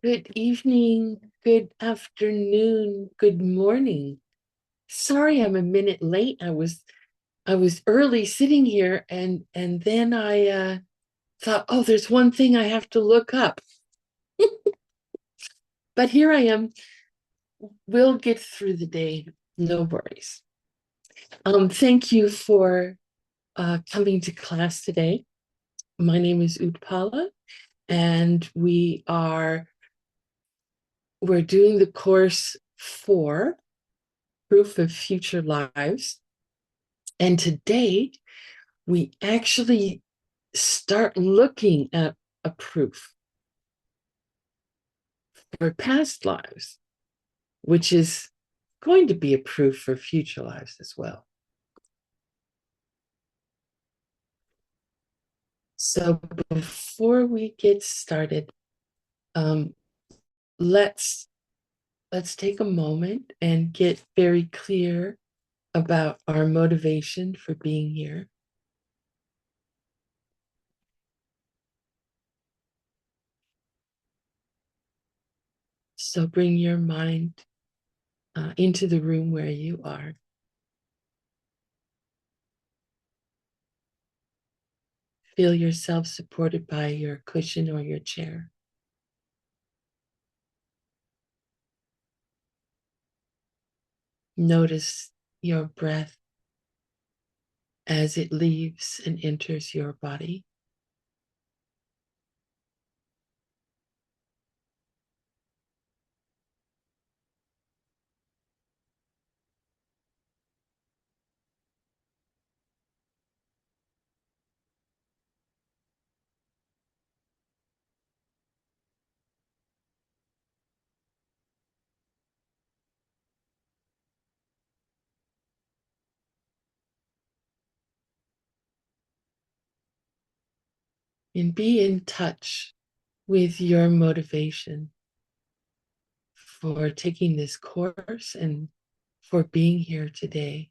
Good evening, good afternoon, good morning. Sorry I'm a minute late. I was early sitting here and then I thought, oh, there's one thing I have to look up. But here I am. We'll get through the day. No worries. Thank you for coming to class today. My name is Utpala, and we're doing the course for Proof of Future Lives. And today we actually start looking at a proof for past lives, which is going to be a proof for future lives as well. So before we get started, um, let's let's take a moment and get very clear about our motivation for being here. So bring your mind into the room where you are. Feel yourself supported by your cushion or your chair. Notice your breath as it leaves and enters your body. And be in touch with your motivation for taking this course and for being here today.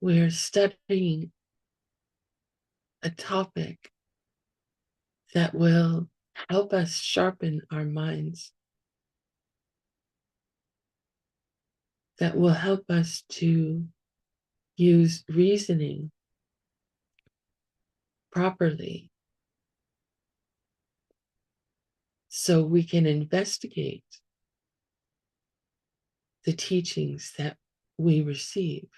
We're studying a topic that will help us sharpen our minds, that will help us to use reasoning properly so we can investigate the teachings that we receive.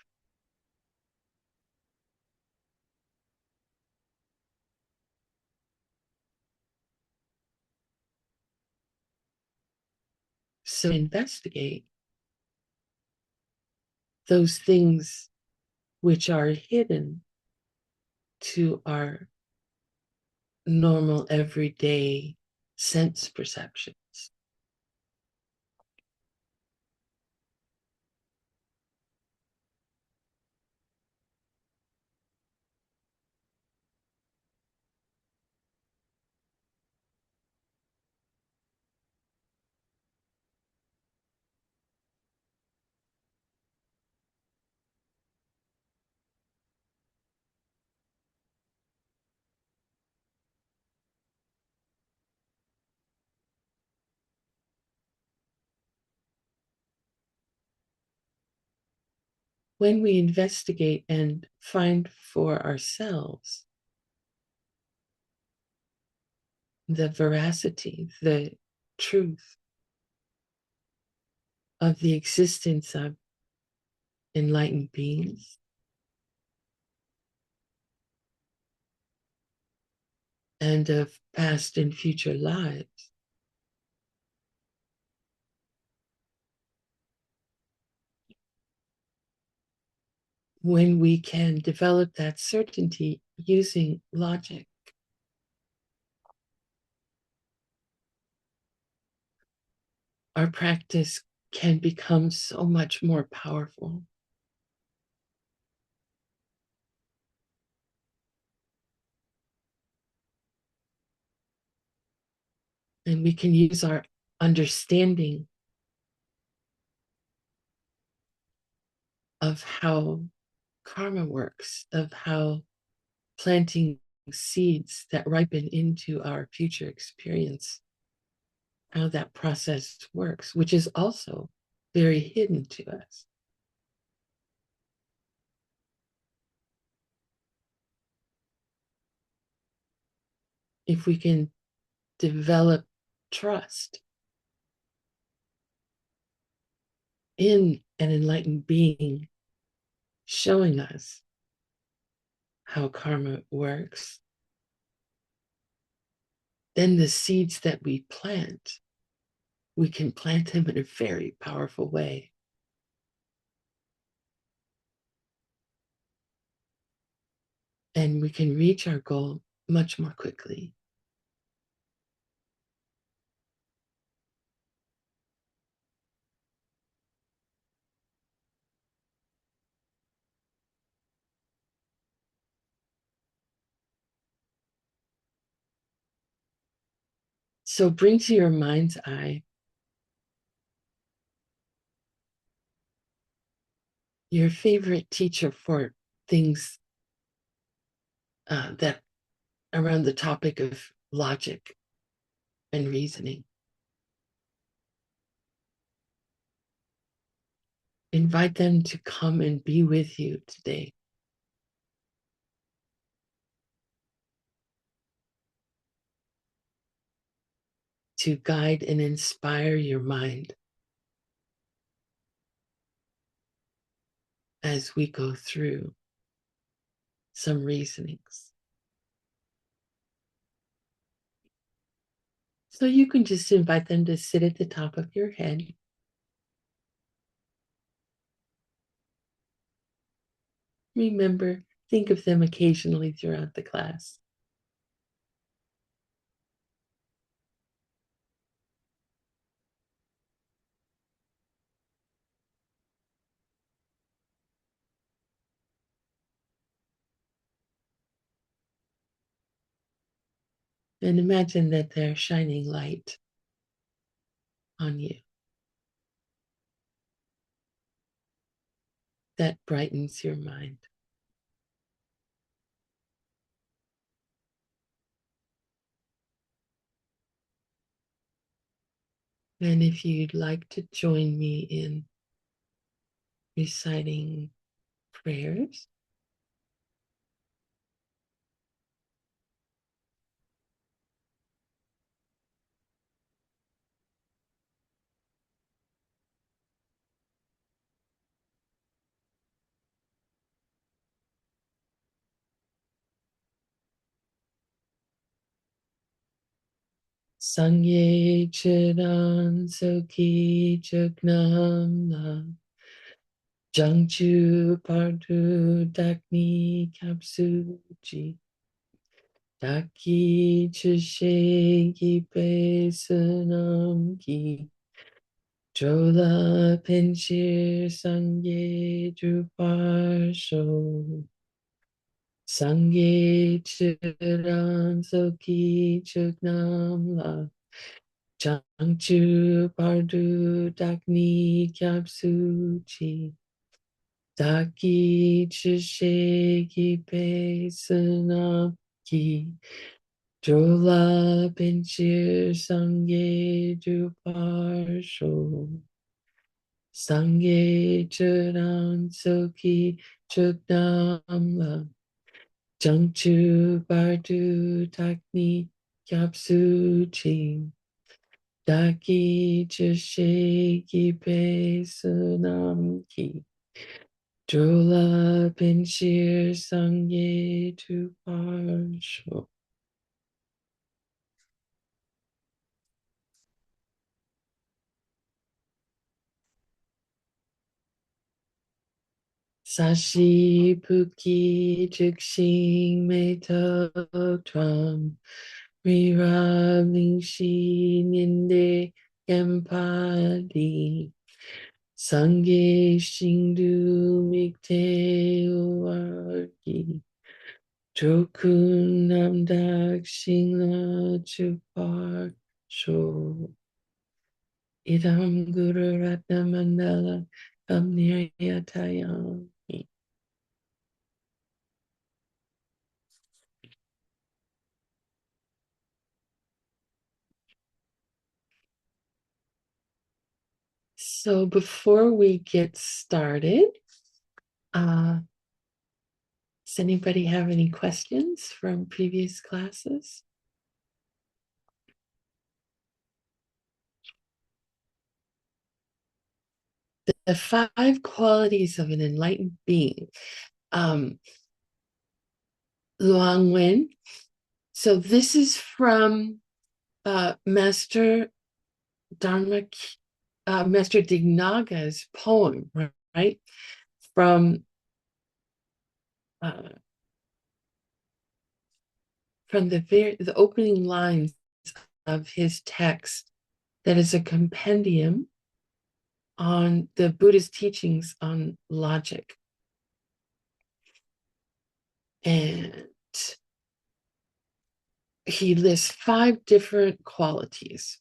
So investigate those things which are hidden to our normal everyday sense perceptions. When we investigate and find for ourselves the veracity, the truth of the existence of enlightened beings and of past and future lives, when we can develop that certainty using logic, our practice can become so much more powerful. And we can use our understanding of how karma works, of how planting seeds that ripen into our future experience, how that process works, which is also very hidden to us. If we can develop trust in an enlightened being showing us how karma works, then the seeds that we can plant them in a very powerful way. And we can reach our goal much more quickly. So bring to your mind's eye your favorite teacher for things that around the topic of logic and reasoning. Invite them to come and be with you today. To guide and inspire your mind as we go through some reasonings. So you can just invite them to sit at the top of your head. Remember, think of them occasionally throughout the class. And imagine that they're shining light on you. That brightens your mind. And if you'd like to join me in reciting prayers, Sangye Chidan Soki Chugnam La Jangchu Pardu Dakni Kapsuji Daki Chishe Gipe Sunam Ki Jola Pinchir Sangye Druparsho Sangye Chidan Soki Chugnam La Jangchu Pardu Dakni Kyapsuchi Daki Chishe Gipe Sunam Ki Jola Pinchir Sangye Druparsho Sangye Chudan Soki Chugnamla Jangchu Bardu Takni Kyapsuchi Daki Chishe Gipe Sunam Ki Jola Pinchir Sangye Druparsho. Sashi Puki Jikshin Meto Tram Rira Lingshi Ninde Empadi Sangye Shindu Mikte Uarki Jokun Namdak Shingla Chupar Sho Idam Guru Ratna Mandala Come near Yatayami. So before we get started, does anybody have any questions from previous classes? The five qualities of an enlightened being. Um, Luang Wen. So this is from Master Dharma, Master Dignaga's poem, right? From uh, the opening lines of his text, that is a compendium on the Buddhist teachings on logic. And he lists five different qualities.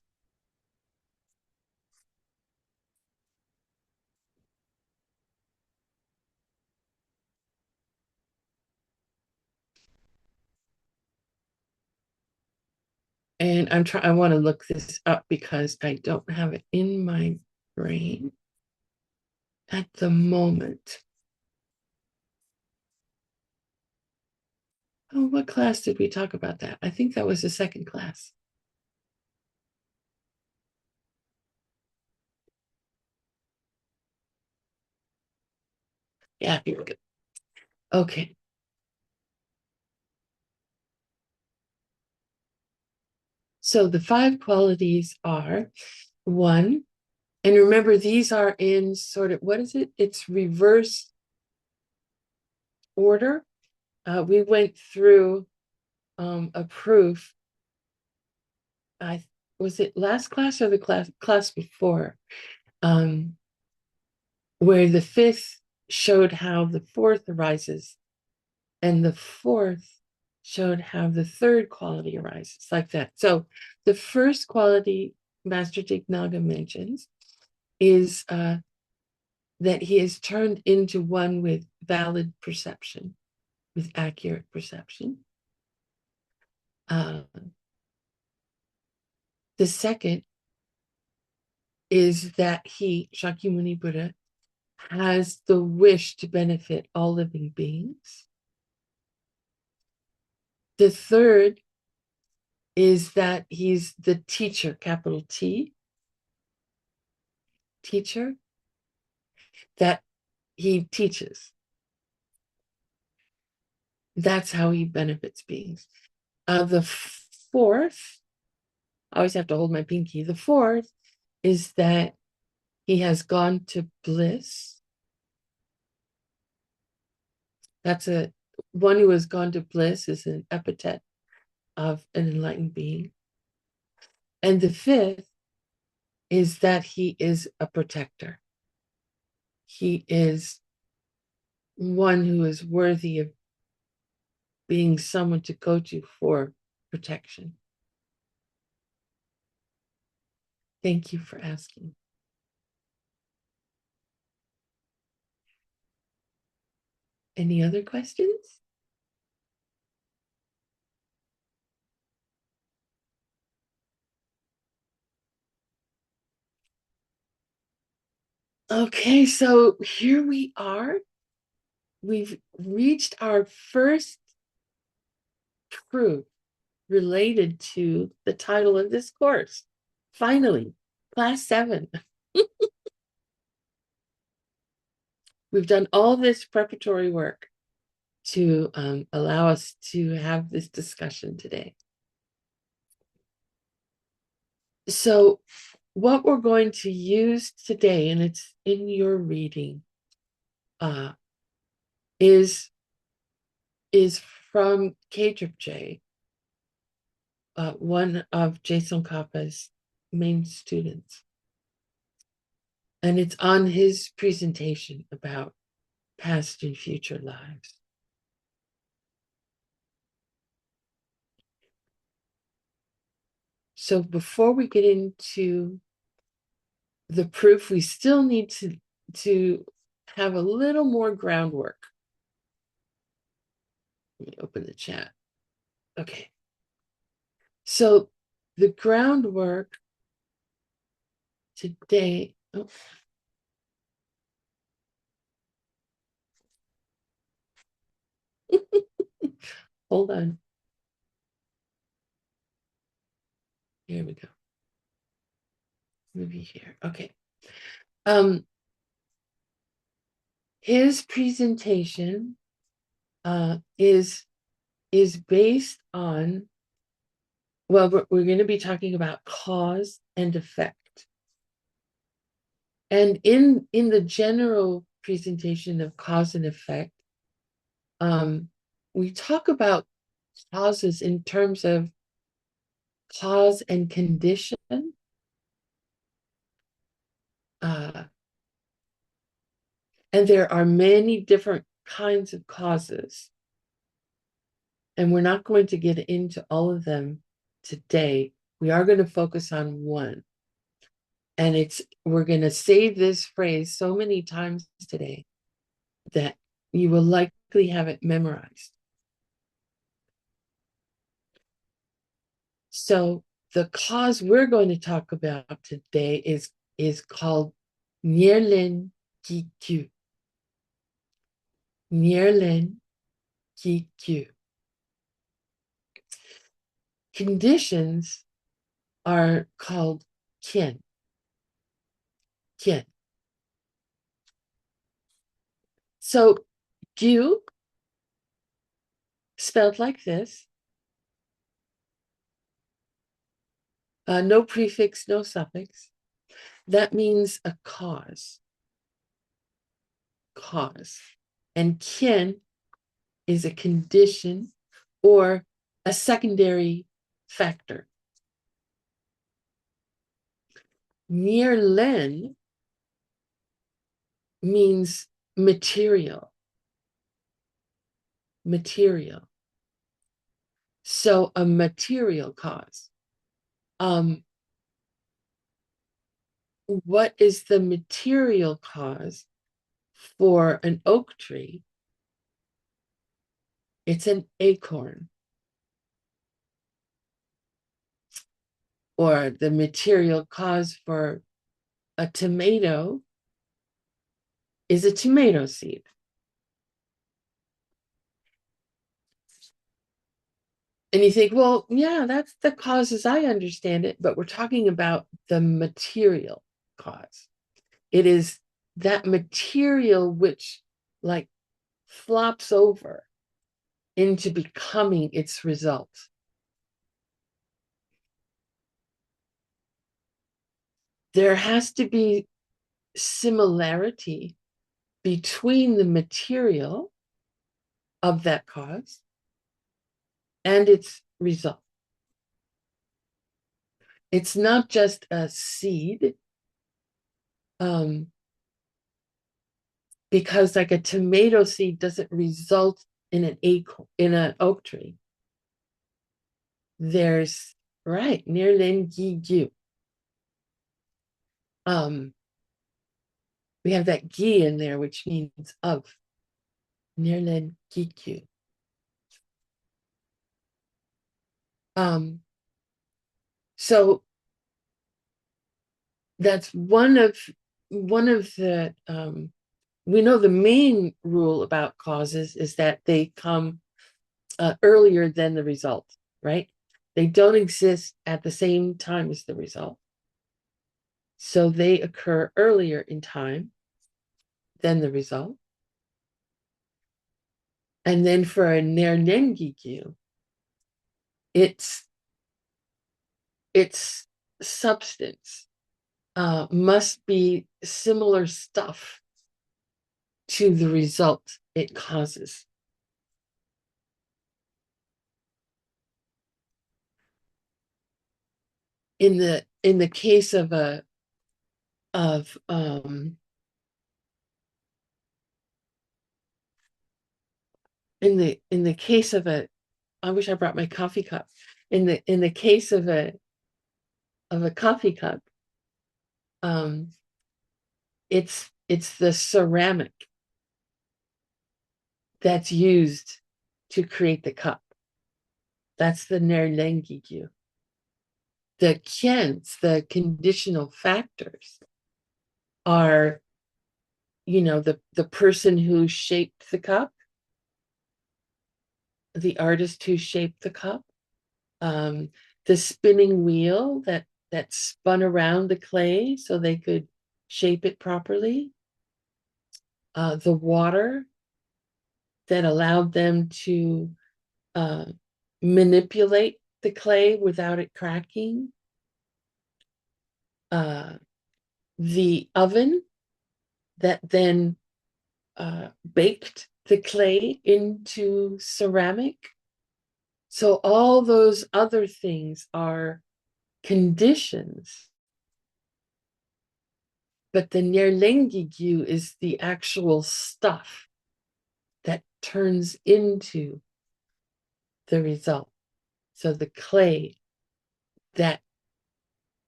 And I want to look this up because I don't have it in my brain at the moment. Oh, what class did we talk about that? I think that was the second class. Yeah, here we go. Okay. So the five qualities are one, and remember these are in sort of, what is it? It's reverse order. We went through a proof. I was it last class or the class before, um, where the fifth showed how the fourth arises, and the fourth showed how the third quality arises, like that. So the first quality Master Dignaga mentions is that he is turned into one with valid perception, with accurate perception. Uh, the second is that he, Shakyamuni Buddha, has the wish to benefit all living beings. The third is that he's the teacher, capital T, teacher, that he teaches. That's how he benefits beings. The fourth, I always have to hold my pinky. The fourth is that he has gone to bliss. That's a one who has gone to bliss is an epithet of an enlightened being. And the fifth is that he is a protector. He is one who is worthy of being someone to go to for protection. Thank you for asking. Any other questions? Okay, so here we are. We've reached our first proof related to the title of this course. Finally, class 7. We've done all this preparatory work to allow us to have this discussion today. So what we're going to use today, and it's in your reading, is from K-J, one of Jason Kappa's main students. And it's on his presentation about past and future lives. So before we get into the proof, we still need to to have a little more groundwork. Let me open the chat. Okay. So the groundwork today. Oh. Hold on. Here we go. Maybe here. Okay. His presentation is based on, well, we're going to be talking about cause and effect. And in the general presentation of cause and effect, we talk about causes in terms of cause and condition. And there are many different kinds of causes. And we're not going to get into all of them today. We are going to focus on one. And we're going to say this phrase so many times today that you will likely have it memorized. So the cause we're going to talk about today is called Nierlen Gikyu. Nierlen Gikyu. Conditions are called Kien. Kien. So Gyu, spelled like this, no prefix, no suffix. That means a cause. Cause. And Kien is a condition or a secondary factor. Nierlen means material. Material. So a material cause. What is the material cause for an oak tree? It's an acorn. Or the material cause for a tomato is a tomato seed. And you think, well, yeah, that's the cause as I understand it, but we're talking about the material cause. It is that material which like flops over into becoming its result. There has to be similarity between the material of that cause and its result. It's not just a seed, because like a tomato seed doesn't result in an acorn, in an oak tree. There's right near Lengi. We have that gi in there, which means of. Near Lengi. So that's one of the we know the main rule about causes is that they come earlier than the result, right? They don't exist at the same time as the result. So they occur earlier in time than the result. And then for a nernengikyu, its substance must be similar stuff to the result it causes. In the case of in the case of a, I wish I brought my coffee cup. In the case of a coffee cup, it's it's the ceramic that's used to create the cup. That's the nerlengigyu. The kiens, the conditional factors, are, the person who shaped the cup, the artist who shaped the cup, the spinning wheel that spun around the clay so they could shape it properly, the water that allowed them to manipulate the clay without it cracking, the oven that then baked the clay into ceramic. So all those other things are conditions, but the nerlengigyu is the actual stuff that turns into the result. So the clay that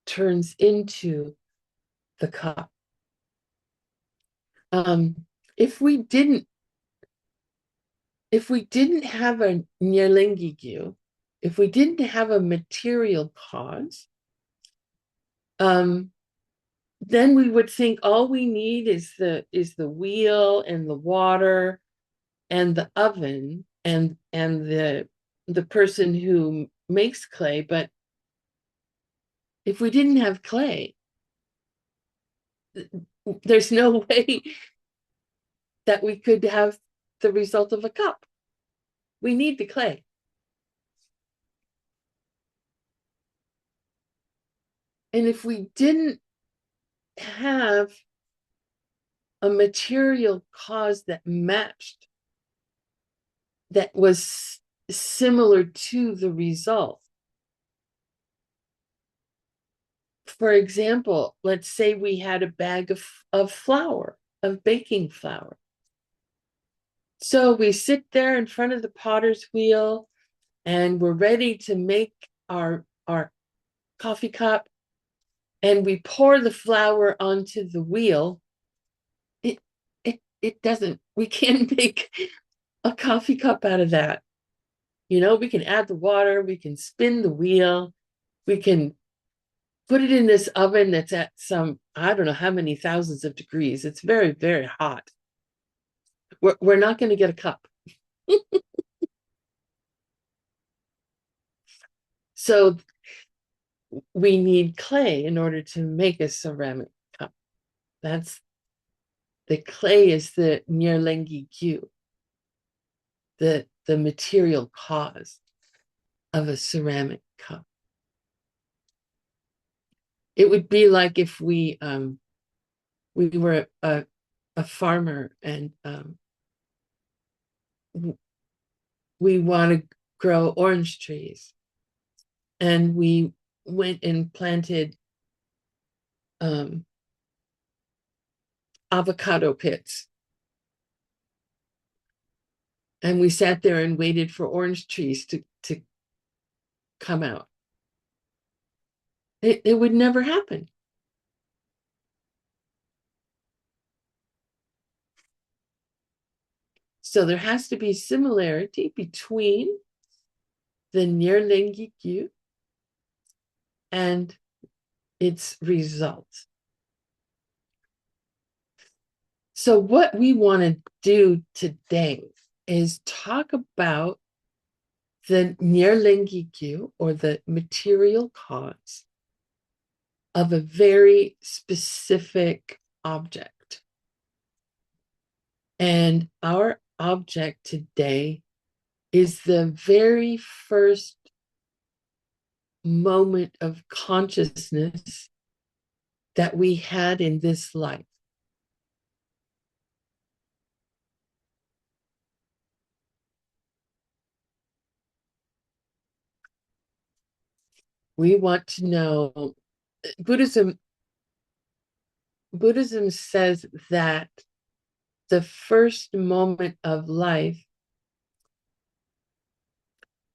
turns into the cup. If we didn't have a nerlengigyu, if we didn't have a material cause, then we would think all we need is the wheel and the water and the oven and the person who makes clay. But if we didn't have clay, there's no way that we could have the result of a cup. We need the clay. And if we didn't have a material cause that matched, that was similar to the result. For example, let's say we had a bag of flour, of baking flour. So we sit there in front of the potter's wheel and we're ready to make our coffee cup, and we pour the flour onto the wheel. It doesn't, we can't make a coffee cup out of that. We can add the water, we can spin the wheel, we can put it in this oven that's at some, I don't know how many thousands of degrees. It's very, very hot. We're not going to get a cup. So we need clay in order to make a ceramic cup. The clay is the nerlengigyu, the material cause of a ceramic cup. It would be like if we were a farmer and we want to grow orange trees, and we went and planted avocado pits, and we sat there and waited for orange trees to come out. It would never happen. So there has to be similarity between the nerlengigyu and its results. So what we want to do today is talk about the nerlengigyu, or the material cause of a very specific object. And our object today is the very first moment of consciousness that we had in this life. We want to know, Buddhism says that the first moment of life,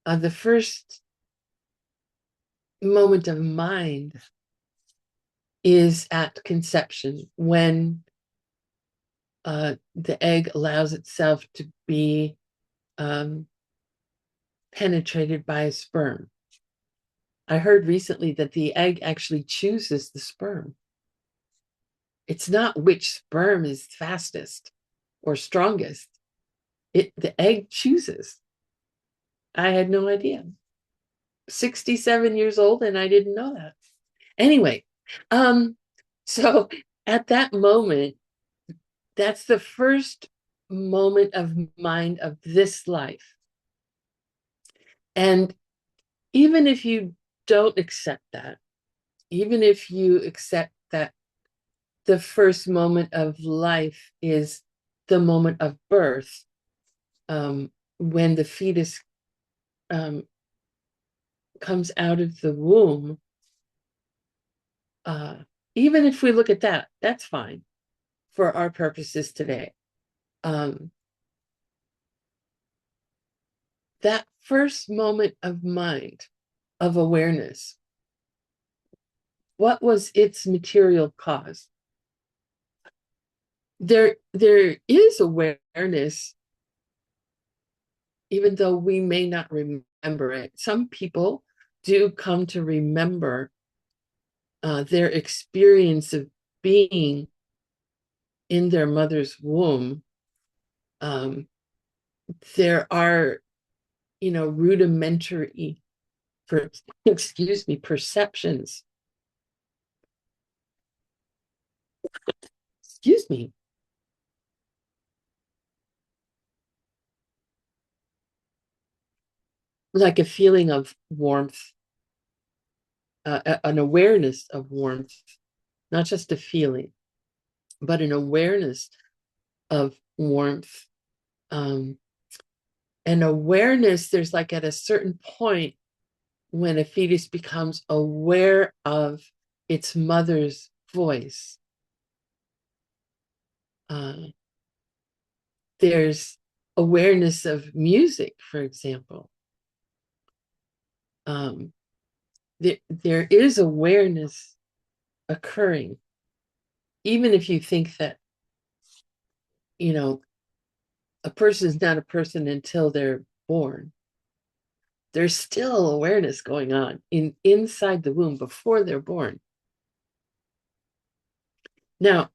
the first moment of mind, is at conception, when the egg allows itself to be penetrated by a sperm. I heard recently that the egg actually chooses the sperm. It's not which sperm is fastest or strongest. The egg chooses. I had no idea. 67 years old and I didn't know that. Anyway, so at that moment, that's the first moment of mind of this life. And even if you don't accept that, even if you accept that the first moment of life is the moment of birth, when the fetus comes out of the womb, even if we look at that, that's fine for our purposes today. That first moment of mind, of awareness, what was its material cause? There is awareness, even though we may not remember it. Some people do come to remember their experience of being in their mother's womb. There are, rudimentary, perceptions. Excuse me. Like a feeling of warmth, an awareness of warmth, not just a feeling, but an awareness of warmth. An awareness, there's like at a certain point when a fetus becomes aware of its mother's voice. There's awareness of music, for example. There is awareness occurring, even if you think that, a person is not a person until they're born. There's still awareness going on inside the womb before they're born. Now,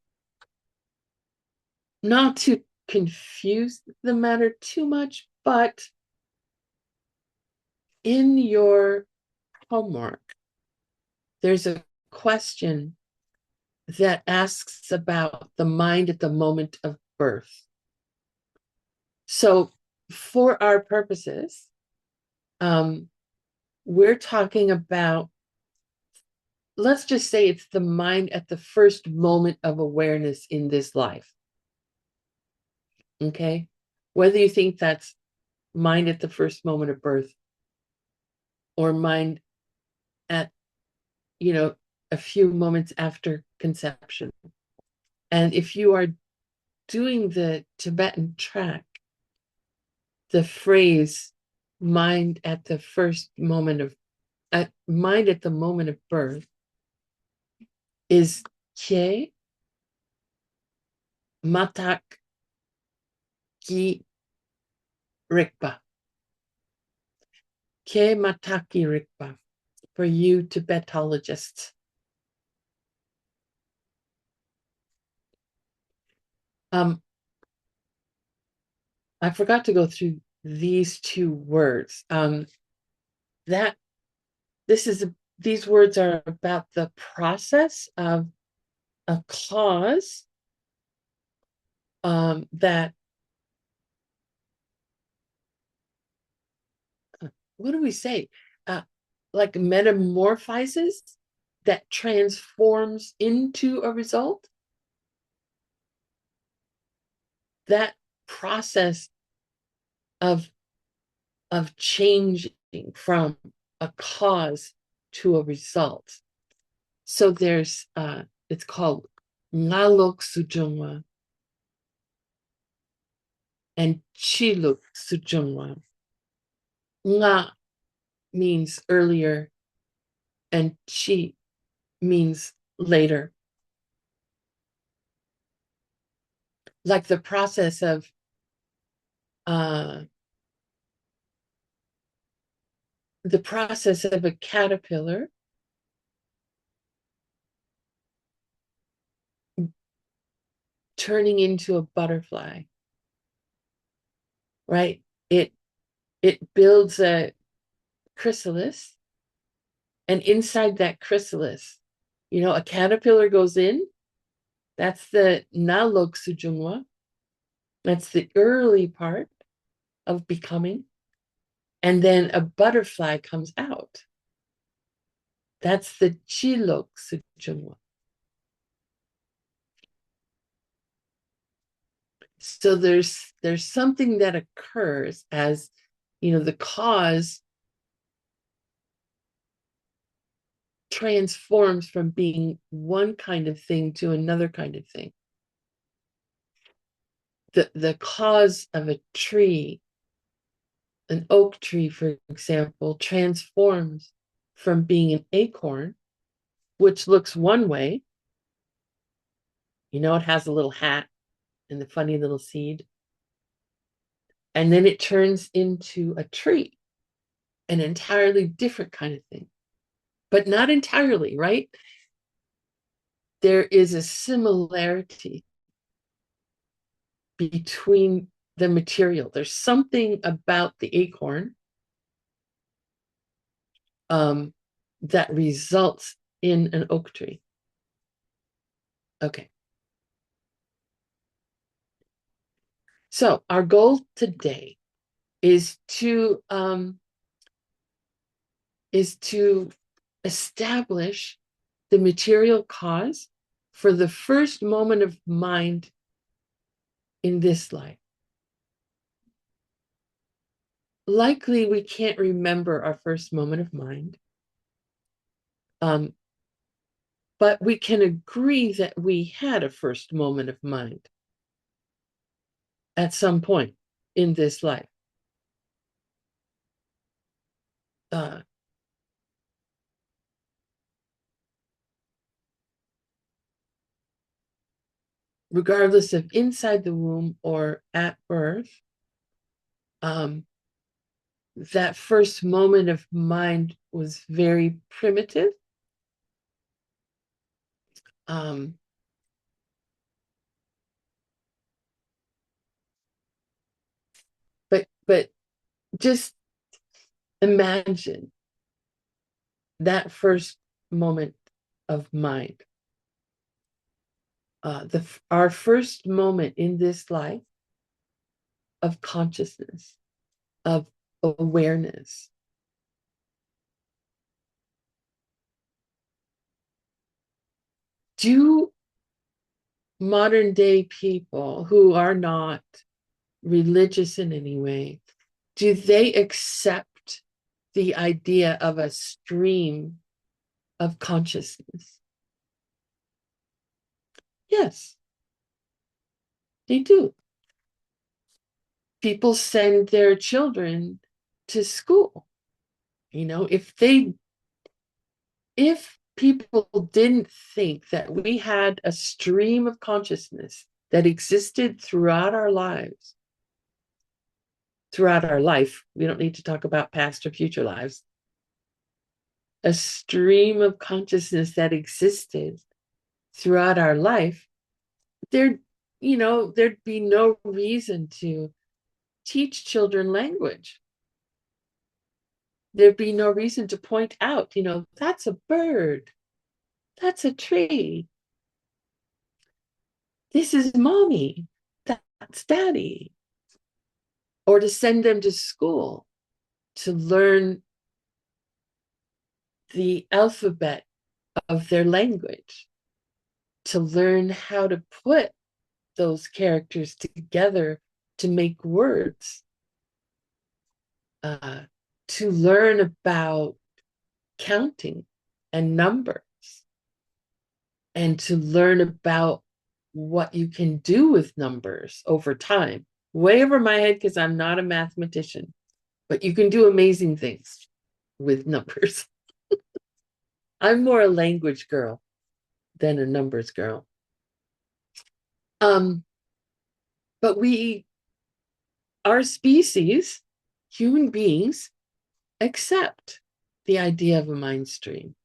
not to confuse the matter too much, but in your homework, there's a question that asks about the mind at the moment of birth. So for our purposes, we're talking about, let's just say it's the mind at the first moment of awareness in this life. Okay? Whether you think that's mind at the first moment of birth or mind at, a few moments after conception. And if you are doing the Tibetan track, the phrase mind at the moment of birth is Ke Matak Ki Rikpa. Ke Mataki Rikpa, for you Tibetologists. I forgot to go through these two words. These words are about the process of a cause that, what do we say? Like metamorphizes, that transforms into a result. That process of changing from a cause to a result. So there's it's called Ngalok Sujungwa and Chiluk Sujungwa. Nga means earlier and Chi means later. like the process of uh, a caterpillar turning into a butterfly, right? It it builds a chrysalis, and inside that chrysalis, a caterpillar goes in. That's the nalog sujungwa. That's the early part of becoming. And then a butterfly comes out. That's the chilok sujungwa. So there's something that occurs as the cause transforms from being one kind of thing to another kind of thing. The cause of a tree, an oak tree, for example, transforms from being an acorn, which looks one way. It has a little hat and the funny little seed. And then it turns into a tree, an entirely different kind of thing, but not entirely, right? There is a similarity between the material. There's something about the acorn that results in an oak tree. Okay. So our goal today is to establish the material cause for the first moment of mind in this life. Likely we can't remember our first moment of mind, but we can agree that we had a first moment of mind at some point in this life. Regardless of inside the womb or at birth, that first moment of mind was very primitive. But just imagine that first moment of mind. Our first moment in this life of consciousness, of awareness. Do modern day people who are not religious in any way, do they accept the idea of a stream of consciousness? Yes, they do. People send their children to school. If people didn't think that we had a stream of consciousness that existed throughout our life, we don't need to talk about past or future lives, a stream of consciousness that existed throughout our life, there'd be no reason to teach children language. There'd be no reason to point out, that's a bird, that's a tree, this is mommy, that's daddy. Or to send them to school to learn the alphabet of their language, to learn how to put those characters together to make words, to learn about counting and numbers, and to learn about what you can do with numbers over time. Way over my head because I'm not a mathematician, but you can do amazing things with numbers. I'm more a language girl than a numbers girl. But our species, human beings, accept the idea of a mind stream.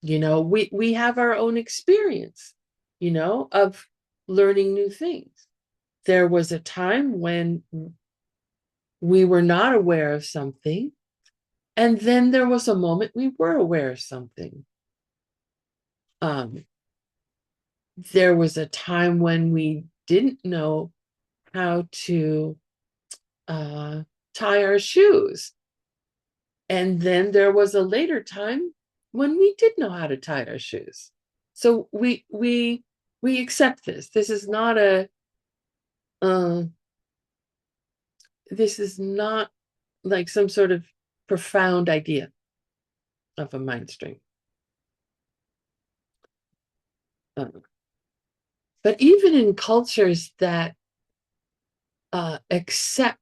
We have our own experience, of learning new things. There was a time when we were not aware of something, and then there was a moment we were aware of something. Um, there was a time when we didn't know how to uh, tie our shoes. And then there was a later time when we did know how to tie our shoes. So we accept this. Uh, this is not like some sort of profound idea of a mind stream. Um, but even in cultures that accept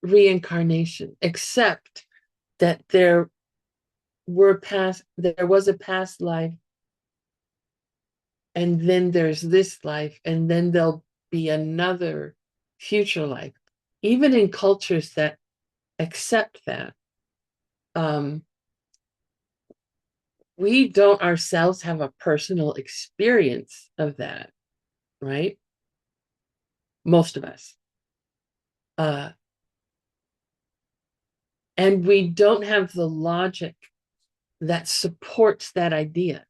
reincarnation, accept that there was a past life, and then there's this life, and then there'll be another future life. Even in cultures that accept that, um, we don't ourselves have a personal experience of that, right? Most of us. Uh, and we don't have the logic that supports that idea.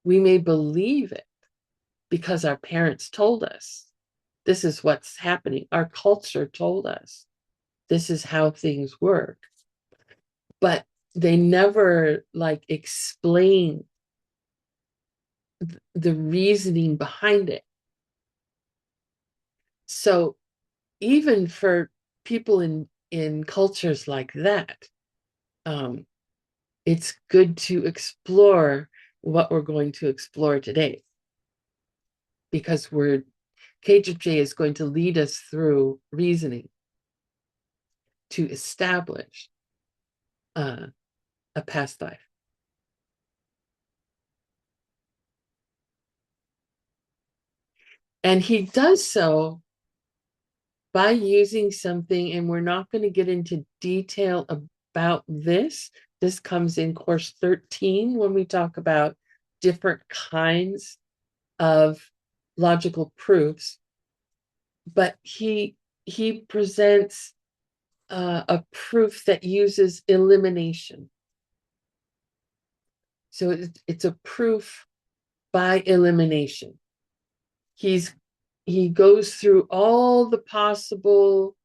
We may believe it because our parents told us this is what's happening. Our culture told us this is how things work. But they never like explain the reasoning behind it. So even for people in cultures like that, um, it's good to explore what we're going to explore today, because KJJ is going to lead us through reasoning to establish a past life. And he does so by using something, and we're not going to get into detail about this. This comes in course 13 when we talk about different kinds of logical proofs. But he presents a proof that uses elimination. So it's a proof by elimination. He goes through all the possible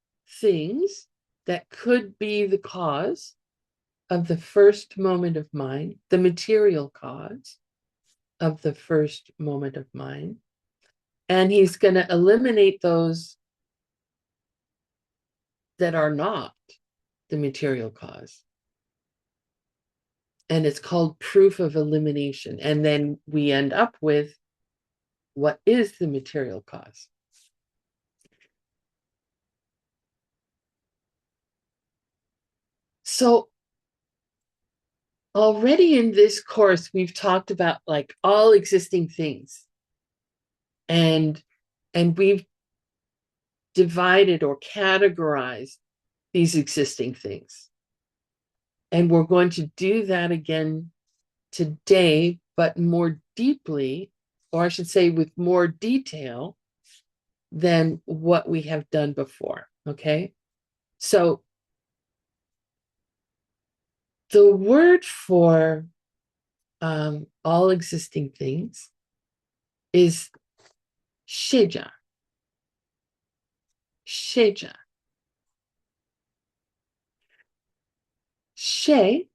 things that could be the cause of the first moment of mind, the material cause of the first moment of mind. And he's going to eliminate those that are not the material cause. And it's called proof of elimination. And then we end up with what is the material cause. So already in this course, we've talked about like all existing things, and we've divided or categorized these existing things. And we're going to do that again today, but more deeply, or I should say with more detail than what we have done before. Okay. So the word for all existing things is sheja. Sheja. She,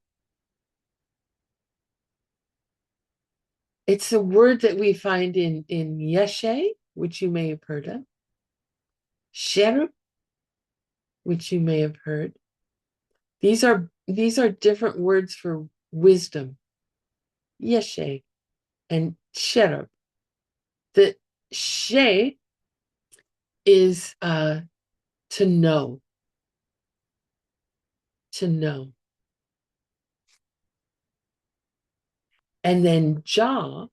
it's a word that we find in Yeshe, which you may have heard of, Sheru, which you may have heard. These are different words for wisdom, Yeshe and Sheru. The She is to know, to know. And then Ja,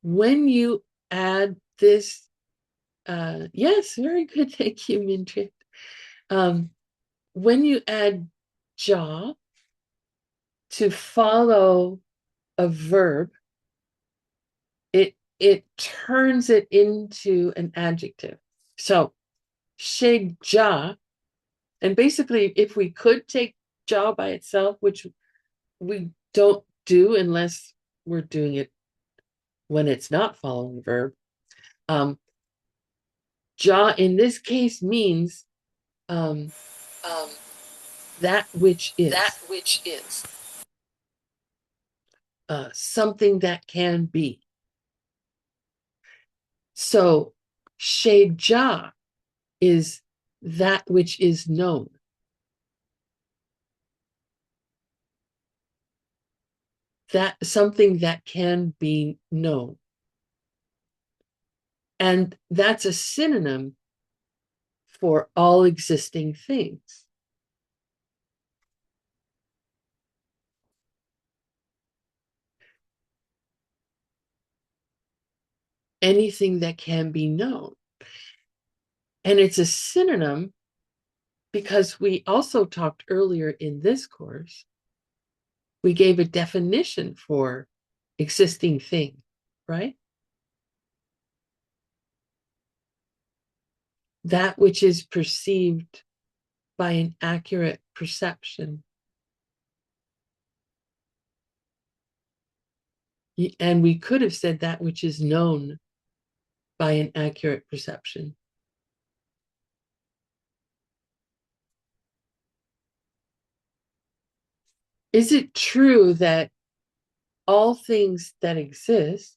when you add this Yes, very good. Thank you, Mintrit. Um, when you add ja to follow a verb, it turns it into an adjective. So she ja, and basically, if we could take ja by itself, which we don't do unless we're doing it when it's not following the verb, ja in this case means um, um, that which that is, which is. something that can be. So sheja is that which is known. That something that can be known. And that's a synonym for all existing things. Anything that can be known. And it's a synonym because we also talked earlier in this course, we gave a definition for existing thing, right? That which is perceived by an accurate perception. And we could have said that which is known by an accurate perception. Is it true that all things that exist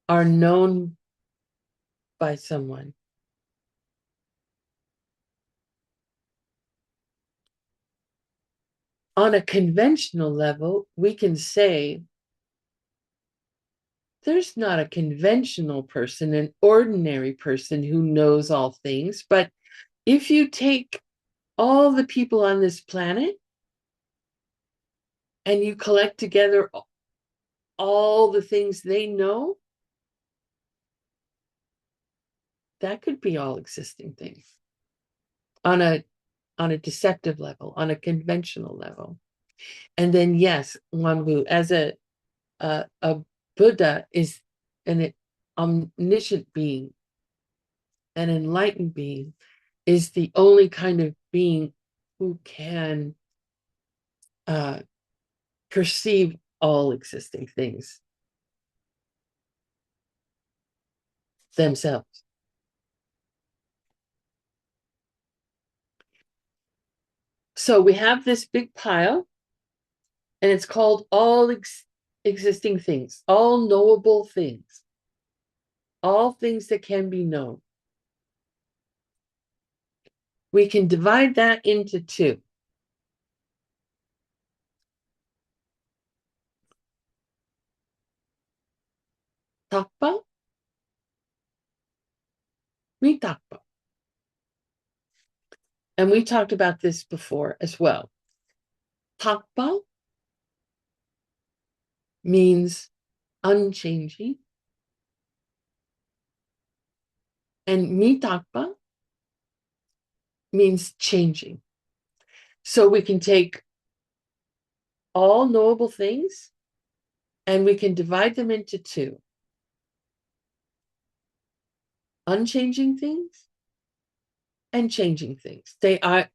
are known by someone? On a conventional level, we can say there's not a conventional person, an ordinary person who knows all things. But if you take all the people on this planet and you collect together all the things they know, that could be all existing things on a deceptive level, on a conventional level. And then yes, Wanwu, as a Buddha is an omniscient being, an enlightened being, is the only kind of being who can uh, perceive all existing things themselves. So we have this big pile, and it's called all existing things, all knowable things, all things that can be known. We can divide that into two. Takpa, mitakpa. And we talked about this before as well. Takpa means unchanging, and mitakpa means changing. So we can take all knowable things and we can divide them into two: unchanging things and changing things. They are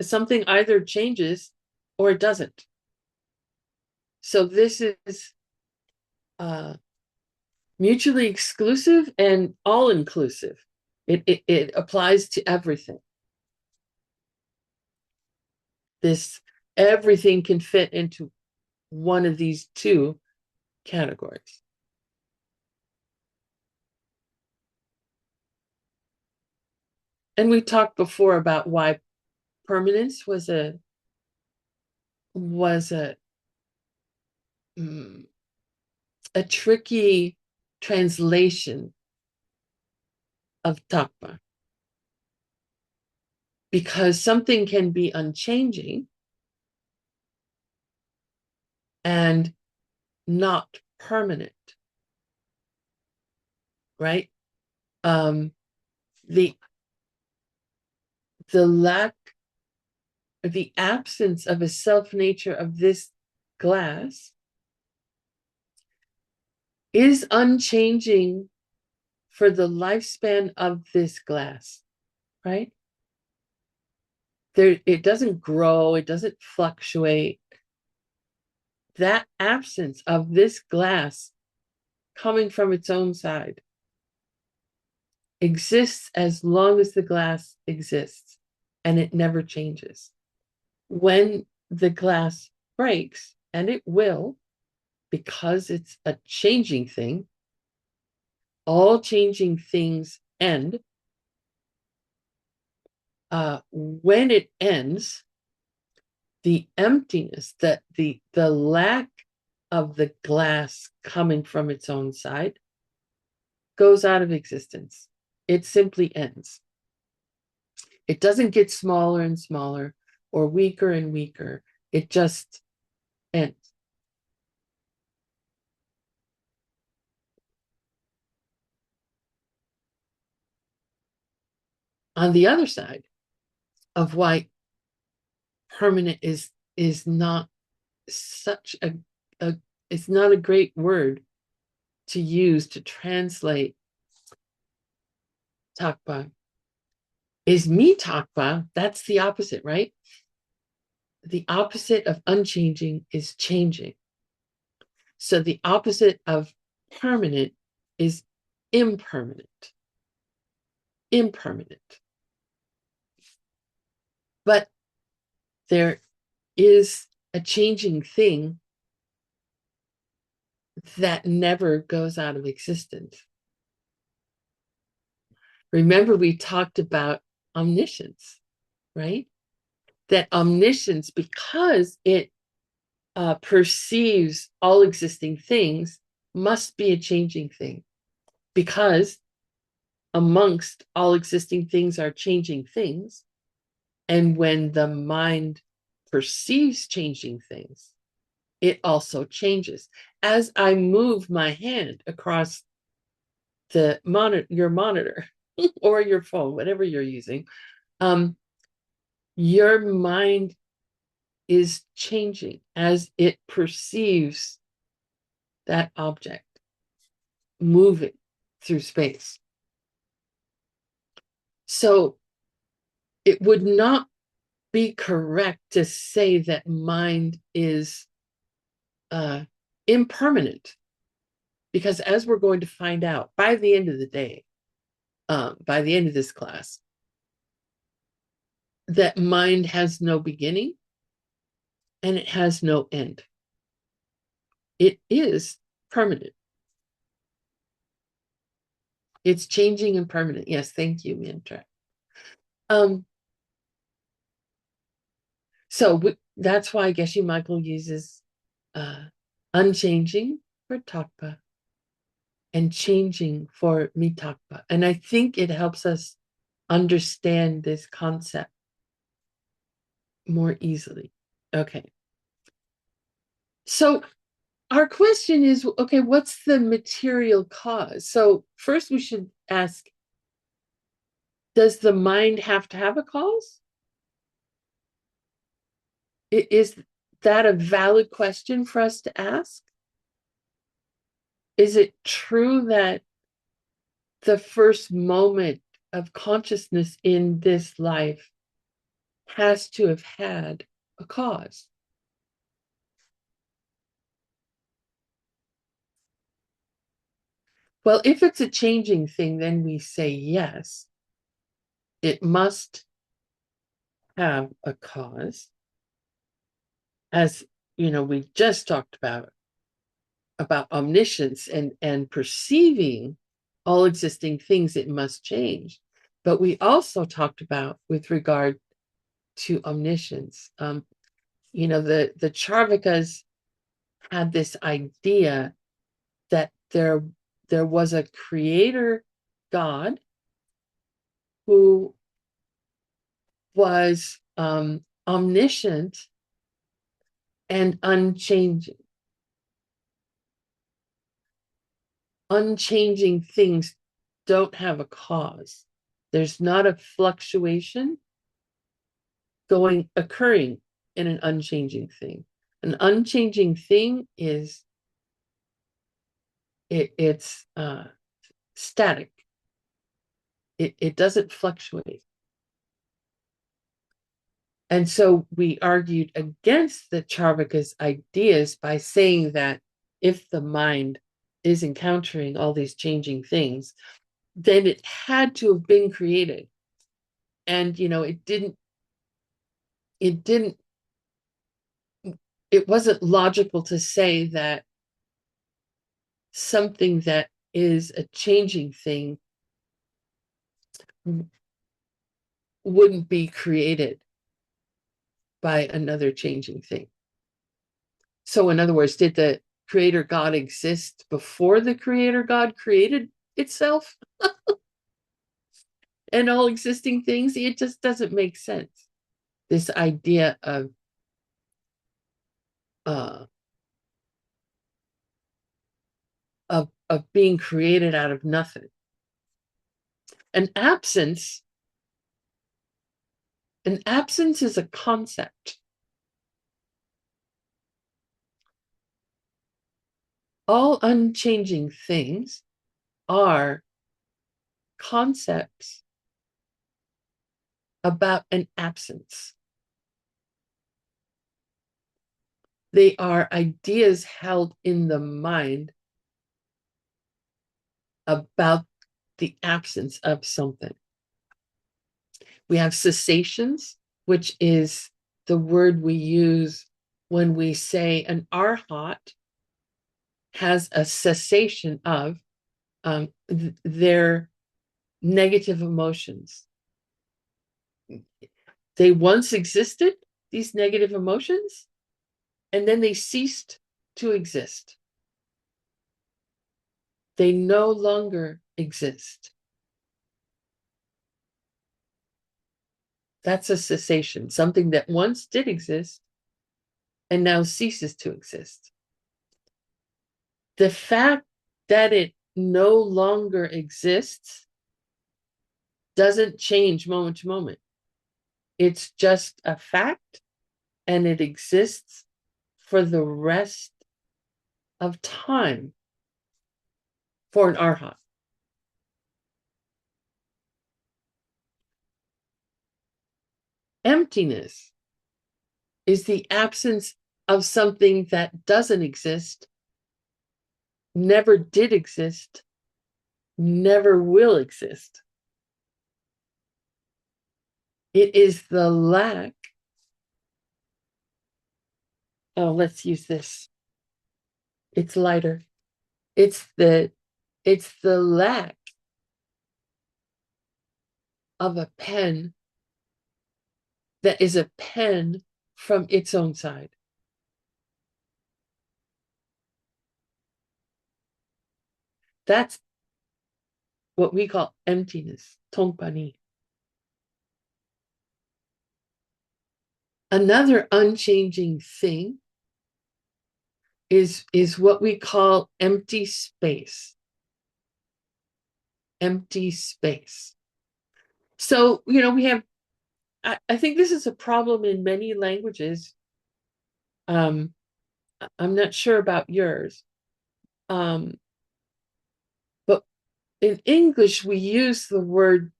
something either changes or it doesn't. So this is uh, mutually exclusive and all inclusive. It applies to everything. This everything can fit into one of these two categories. And we talked before about why permanence was mm, a tricky translation of takpa, because something can be unchanging and not permanent, right? the the lack, the absence of a self nature of this glass is unchanging for the lifespan of this glass, right? There, it doesn't grow, it doesn't fluctuate. That absence of this glass coming from its own side exists as long as the glass exists, and it never changes. When the glass breaks, and it will, because it's a changing thing, all changing things end. When it ends, the emptiness, the lack of the glass coming from its own side goes out of existence. It simply ends. It doesn't get smaller and smaller or weaker and weaker. It just ends. On the other side of why permanent is not such a it's not a great word to use to translate takpa, is mitakpa. That's the opposite, right? The opposite of unchanging is changing. So the opposite of permanent is impermanent. Impermanent. But there is a changing thing that never goes out of existence. Remember, we talked about omniscience, right? That omniscience, because it perceives all existing things, must be a changing thing, because amongst all existing things are changing things. And when the mind perceives changing things, it also changes. As I move my hand across the monitor, your monitor, or your phone, whatever you're using, your mind is changing as it perceives that object moving through space. So it would not be correct to say that mind is impermanent, because as we're going to find out by the end of the day, by the end of this class, that mind has no beginning and it has no end. It is permanent. It's changing and permanent. Yes, thank you, Mintra. So that's why Geshe Michael uses unchanging for takpa and changing for mitakpa. And I think it helps us understand this concept more easily. Okay. So our question is, okay, what's the material cause? So first we should ask, does the mind have to have a cause? Is that a valid question for us to ask? Is it true that the first moment of consciousness in this life has to have had a cause? Well, if it's a changing thing, then we say yes, it must have a cause. As you know, we just talked about omniscience and perceiving all existing things, it must change. But we also talked about, with regard to omniscience, the Charvakas had this idea that there was a creator God who was omniscient and unchanging. Unchanging things don't have a cause. There's not a fluctuation occurring in an unchanging thing. An unchanging thing is it's static. It doesn't fluctuate. And so we argued against the Charvaka's ideas by saying that if the mind is encountering all these changing things, then it had to have been created. And it wasn't logical to say that something that is a changing thing wouldn't be created by another changing thing. So in other words, did the creator God exist before the creator God created itself and all existing things? It just doesn't make sense. This idea of being created out of nothing. An absence is a concept. All unchanging things are concepts about an absence. They are ideas held in the mind about the absence of something. We have cessations, which is the word we use when we say an arhat has a cessation of their negative emotions. They once existed, these negative emotions, and then they ceased to exist. They no longer exist. That's a cessation, something that once did exist and now ceases to exist. The fact that it no longer exists doesn't change moment to moment. It's just a fact, and it exists for the rest of time for an arhat. Emptiness is the absence of something that doesn't exist, never did exist, never will exist. It is the lack. Oh, let's use this. It's lighter. It's the lack of a pen that is a pen from its own side. That's what we call emptiness, tongpani. Another unchanging thing is what we call empty space. Empty space. So, we have, I think this is a problem in many languages. I'm not sure about yours. But in English, we use the word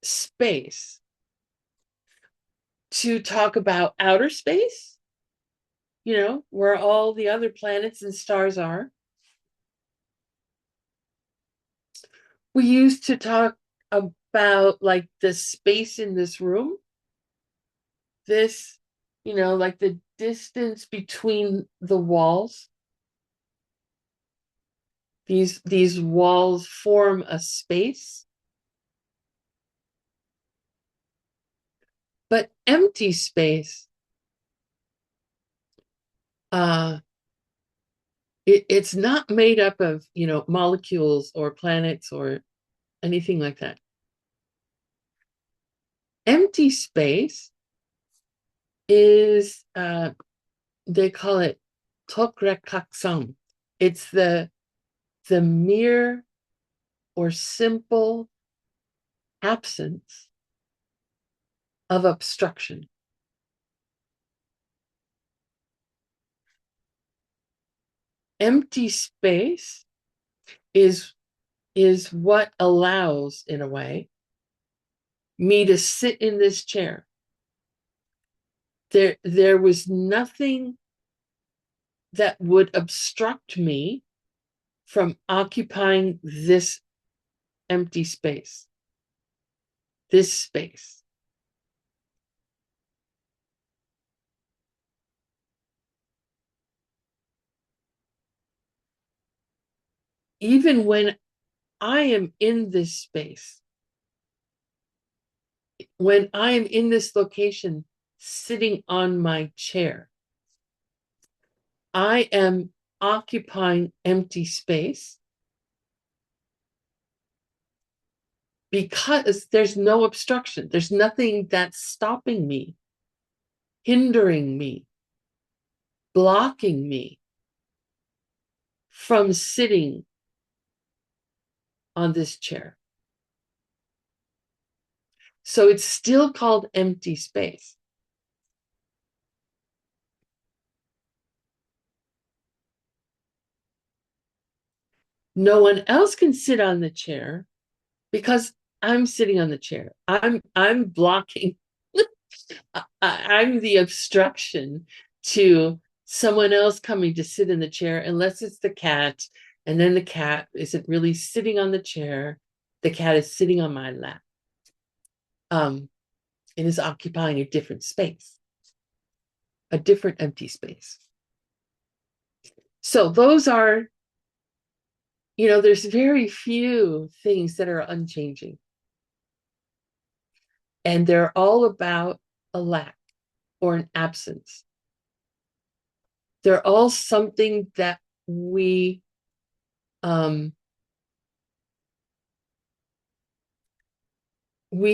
space to talk about outer space, where all the other planets and stars are. We used to talk about like the space in this room, like the distance between the walls. These walls form a space. But empty space, it's not made up of, molecules or planets or anything like that. Empty space is, they call it tokrakaksam. It's the mere or simple absence of obstruction. Empty space is what allows, in a way, me to sit in this chair. There was nothing that would obstruct me from occupying this empty space, this space. Even when I am in this space, when I am in this location, sitting on my chair, I am occupying empty space because there's no obstruction. There's nothing that's stopping me, hindering me, blocking me from sitting on this chair. So it's still called empty space. No one else can sit on the chair because I'm sitting on the chair. I'm blocking. I'm the obstruction to someone else coming to sit in the chair, unless it's the cat. And then the cat isn't really sitting on the chair. The cat is sitting on my lap. And is occupying a different space, a different empty space. So those are, there's very few things that are unchanging. And they're all about a lack or an absence. They're all something that we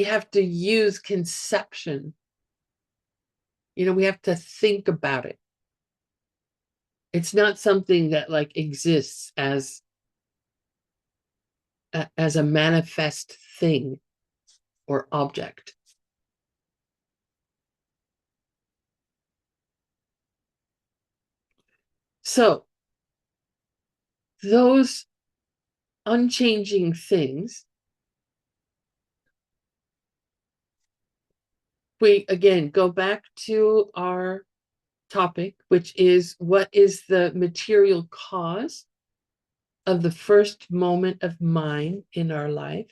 have to use conception. We have to think about it. It's not something that exists as a manifest thing or object. So those unchanging things, we again go back to our topic, which is, what is the material cause of the first moment of mind in our life?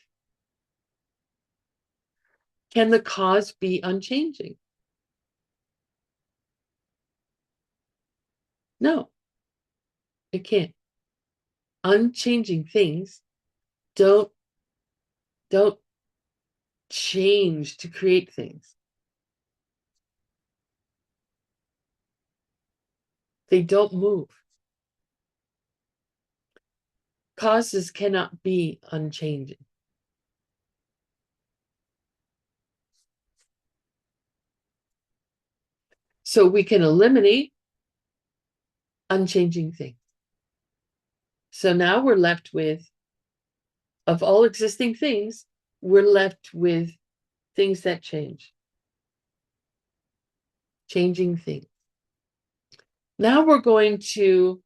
Can the cause be unchanging? No, it can't. Unchanging things don't change to create things. They don't move. Causes cannot be unchanging. So we can eliminate unchanging things. So now we're left with, of all existing things, we're left with things that change. Changing things. Now we're going to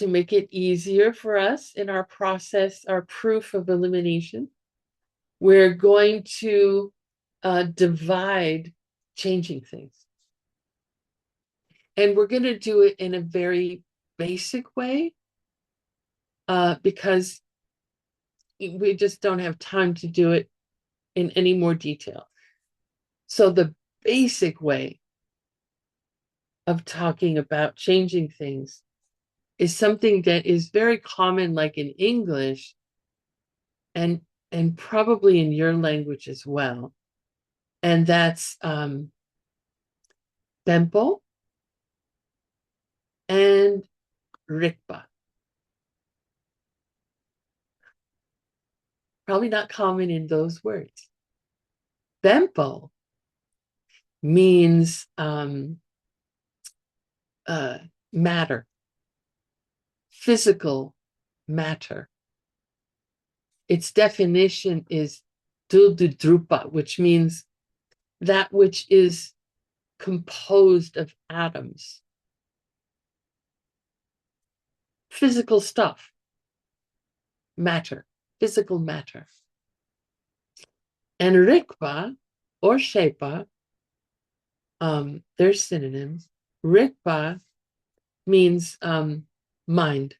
make it easier for us in our process, our proof of elimination, we're going to divide changing things. And we're going to do it in a very basic way, because we just don't have time to do it in any more detail. So the basic way of talking about changing things is something that is very common, like in English, and probably in your language as well. And that's Bempo and Rikpa. Probably not common in those words. Bempo means matter, physical matter. Its definition is Drupa, which means that which is composed of atoms, physical stuff, matter, physical matter. And Rikpa or Shepa, they're synonyms. Rikpa means mind.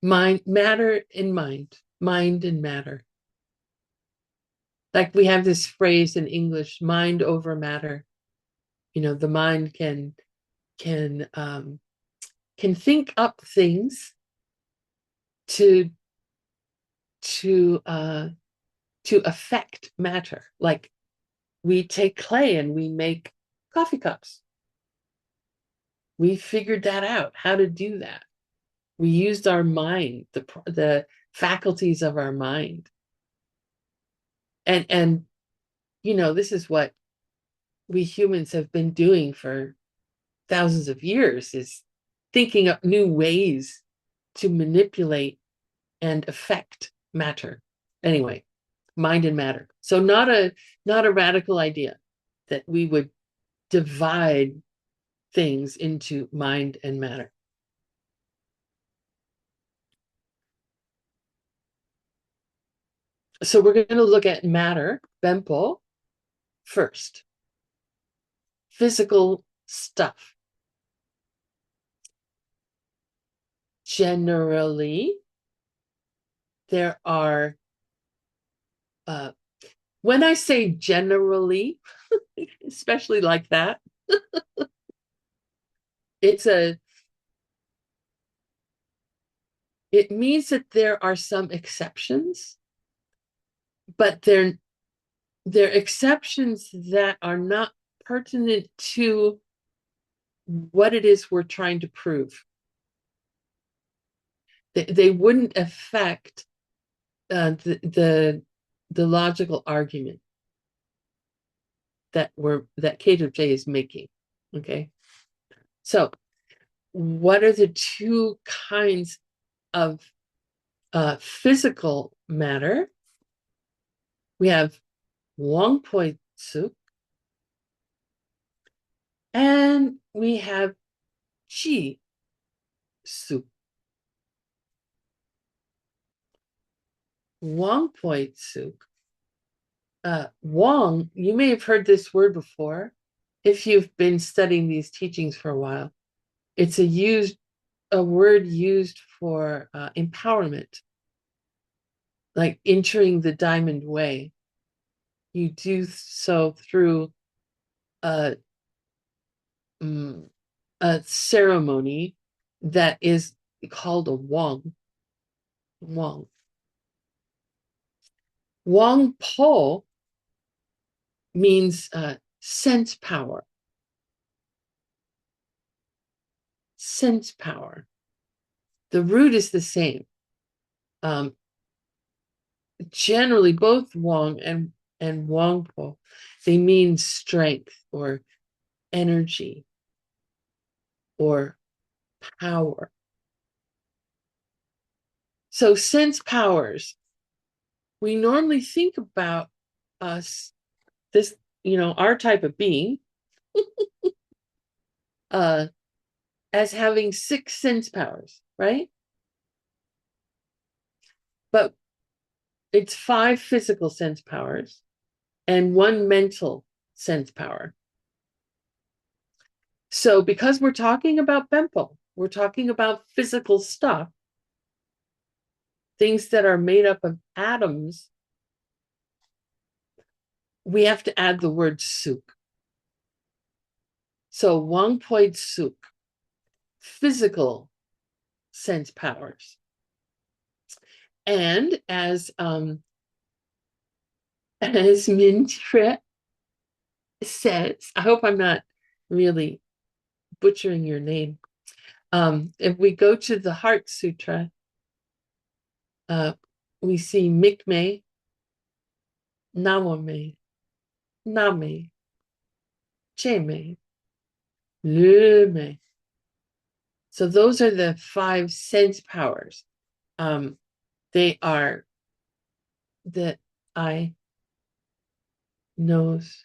Mind, matter and mind and matter. Like we have this phrase in English, mind over matter. You know, the mind can think up things to to uh, to affect matter. Like we take clay and we make coffee cups. We figured that out, how to do that. We used our mind, the faculties of our mind. And you know, this is what we humans have been doing for thousands of years, is thinking up new ways to manipulate and affect matter. Anyway, mind and matter. So not a radical idea that we would divide things into mind and matter. So we're going to look at matter, Bempo, first. Physical stuff. Generally, there are, when I say generally, especially like that, it means that there are some exceptions, but they're exceptions that are not pertinent to what it is we're trying to prove. They wouldn't affect the logical argument that K to J is making. Okay, so what are the two kinds of physical matter? We have Wangpoi Tsuk, and we have Chi Tsuk. Wangpoi Tsuk. Wang, you may have heard this word before if you've been studying these teachings for a while. It's a word used for empowerment, like entering the diamond way. You do so through a ceremony that is called a Wang. Wang. Wang Po means sense power. Sense power. The root is the same. Generally, both Wang and Wang Po, they mean strength or energy or power. So sense powers, we normally think about us, this, you know, our type of being, as having 6 sense powers, right? But it's 5 physical sense powers and 1 mental sense power. So because we're talking about Bempo, we're talking about physical stuff, things that are made up of atoms, we have to add the word suk. So Wangpoi Suk, physical sense powers. And as Min Tre says, I hope I'm not really butchering your name. If we go to the Heart Sutra, we see Mikme, Nawame, Name, Cheme, Lume. So those are the 5 sense powers. They are the eye, nose,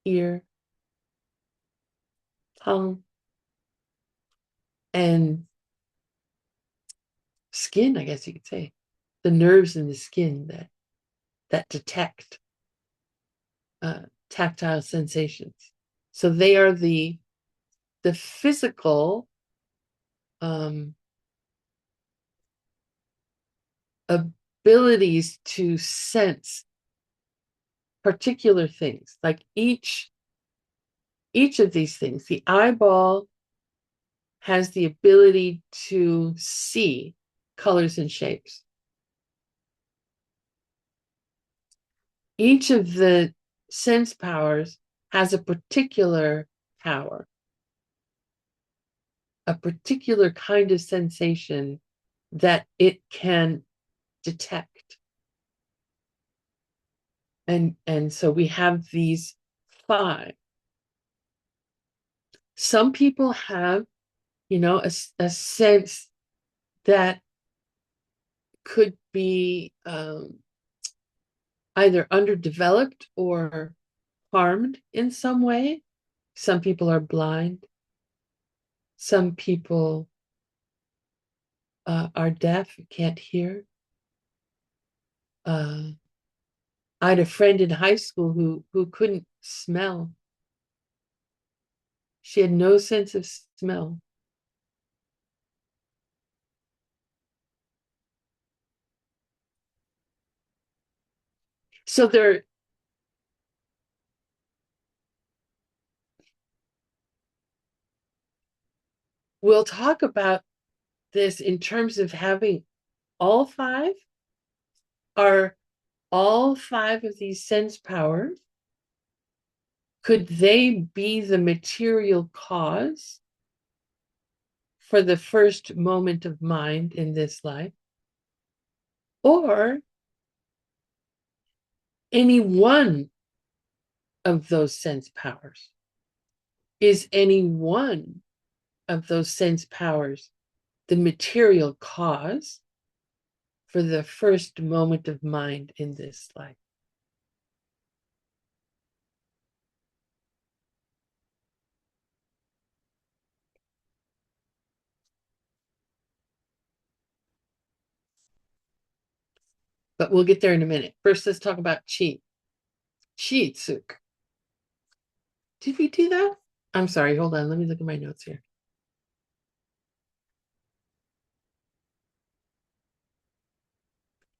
ear, tongue, and skin, I guess you could say. The nerves in the skin that detect tactile sensations. So they are the physical um, abilities to sense particular things. Like each of these things, the eyeball has the ability to see colors and shapes. Each of the sense powers has a particular power, a particular kind of sensation that it can detect. And so we have these five. Some people have, a sense that could be either underdeveloped or harmed in some way. Some people are blind. Some people are deaf, can't hear. I had a friend in high school who couldn't smell. She had no sense of smell. So we'll talk about this in terms of having all five. Are all five of these sense powers, could they be the material cause for the first moment of mind in this life? Or any one of those sense powers? Is any one of those sense powers the material cause for the first moment of mind in this life? But we'll get there in a minute. First, let's talk about chi. Chi tsuk. Did we do that? I'm sorry, hold on. Let me look at my notes here.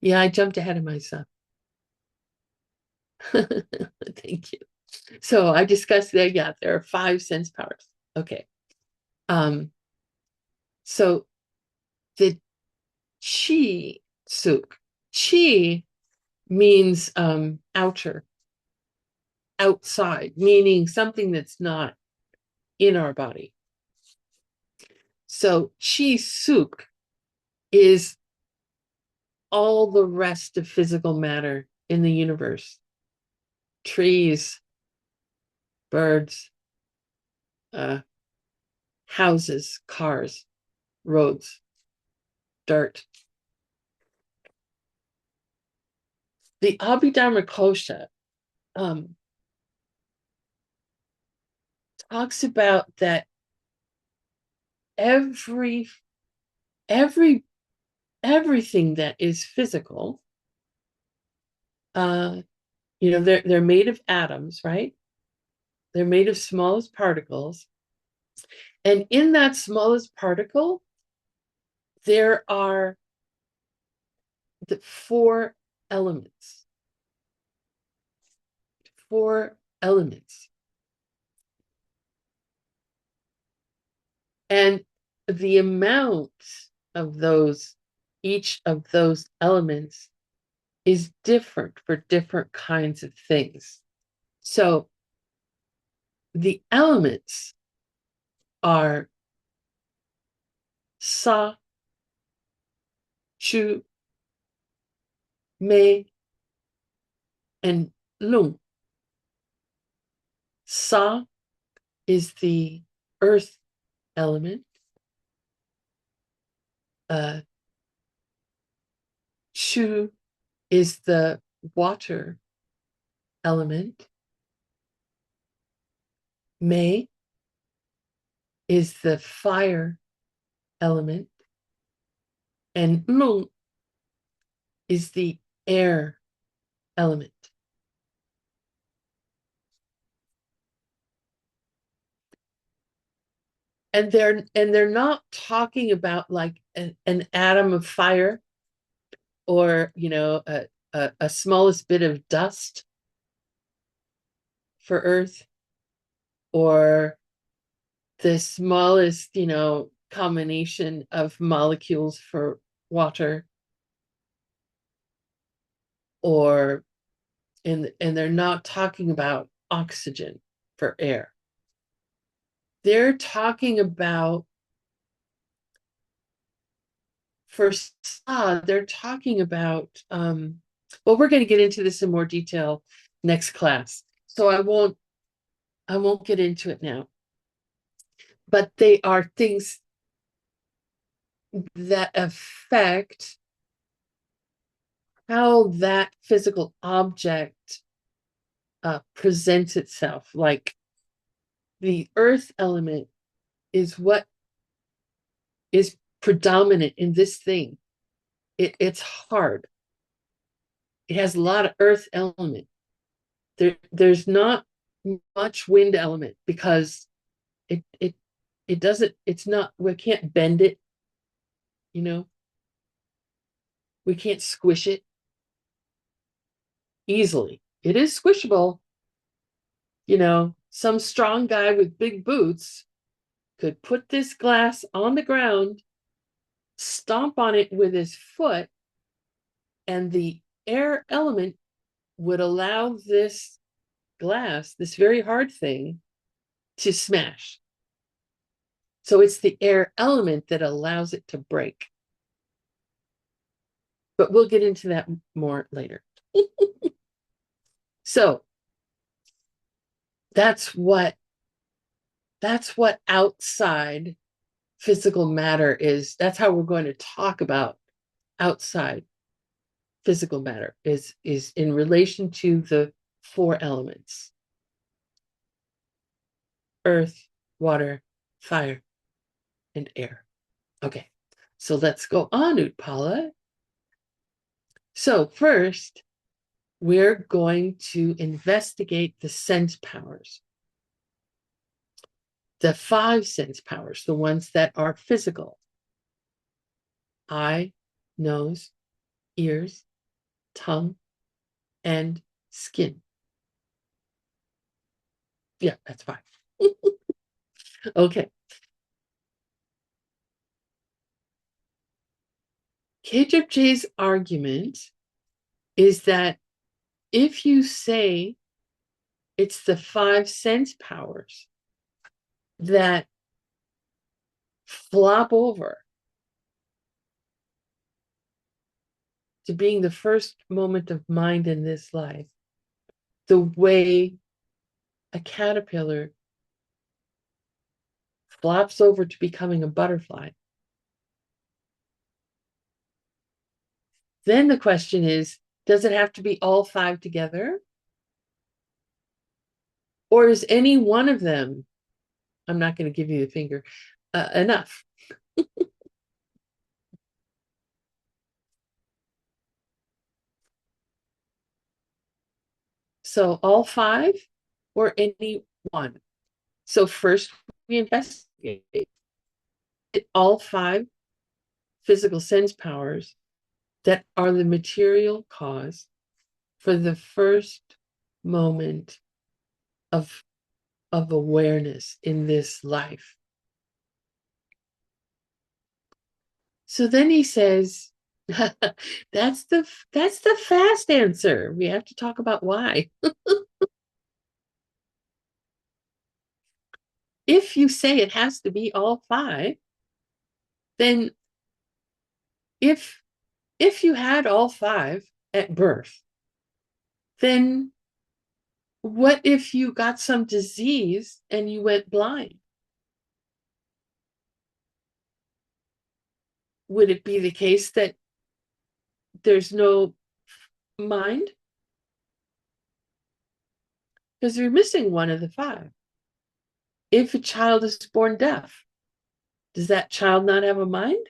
Yeah, I jumped ahead of myself. Thank you. So I discussed that, yeah, there are five sense powers. Okay. So the chi suk. Chi means outer, outside, meaning something that's not in our body. So chi suk is all the rest of physical matter in the universe. Trees, birds, houses, cars, roads, dirt. The Abhidharma Kosha talks about that every every everything that is physical, they're made of atoms, right? They're made of smallest particles, and in that smallest particle there are the elements four elements. And the amount of each of those elements is different for different kinds of things. So the elements are sa, chu, me, and lung. Sa is the earth element. Chu Chu is the water element. Mei is the fire element. And Mung is the air element. And they're not talking about like an atom of fire, or a smallest bit of dust for earth, or the smallest combination of molecules for water, or and they're not talking about oxygen for air. They're talking about, for Sa, they're talking about, well, we're going to get into this in more detail next class, so I won't get into it now. But they are things that affect how that physical object presents itself. Like the earth element is what is predominant in this thing. It's hard. It has a lot of earth element. There's not much wind element, because it doesn't, it's not, we can't bend it, we can't squish it easily. It is squishable. Some strong guy with big boots could put this glass on the ground, stomp on it with his foot, and the air element would allow this glass, this very hard thing, to smash. So it's the air element that allows it to break. But we'll get into that more later. So that's what outside physical matter is. That's how we're going to talk about outside physical matter, is in relation to the four elements: earth, water, fire, and air. Okay, so let's go on, Utpala. So first, we're going to investigate the sense powers. The five sense powers, the ones that are physical: eye, nose, ears, tongue, and skin. Yeah, that's fine. Okay. KJ's argument is that if you say it's the five sense powers that flop over to being the first moment of mind in this life, the way a caterpillar flops over to becoming a butterfly, then the question is, does it have to be all five together? Or is any one of them, I'm not going to give you the finger, enough? So all five or any one? So first we investigate all five physical sense powers that are the material cause for the first moment of awareness in this life. So then he says, that's the fast answer. We have to talk about why. If you say it has to be all five, then if you had all five at birth, then what if you got some disease and you went blind? Would it be the case that there's no mind? Because you're missing one of the five. If a child is born deaf, does that child not have a mind?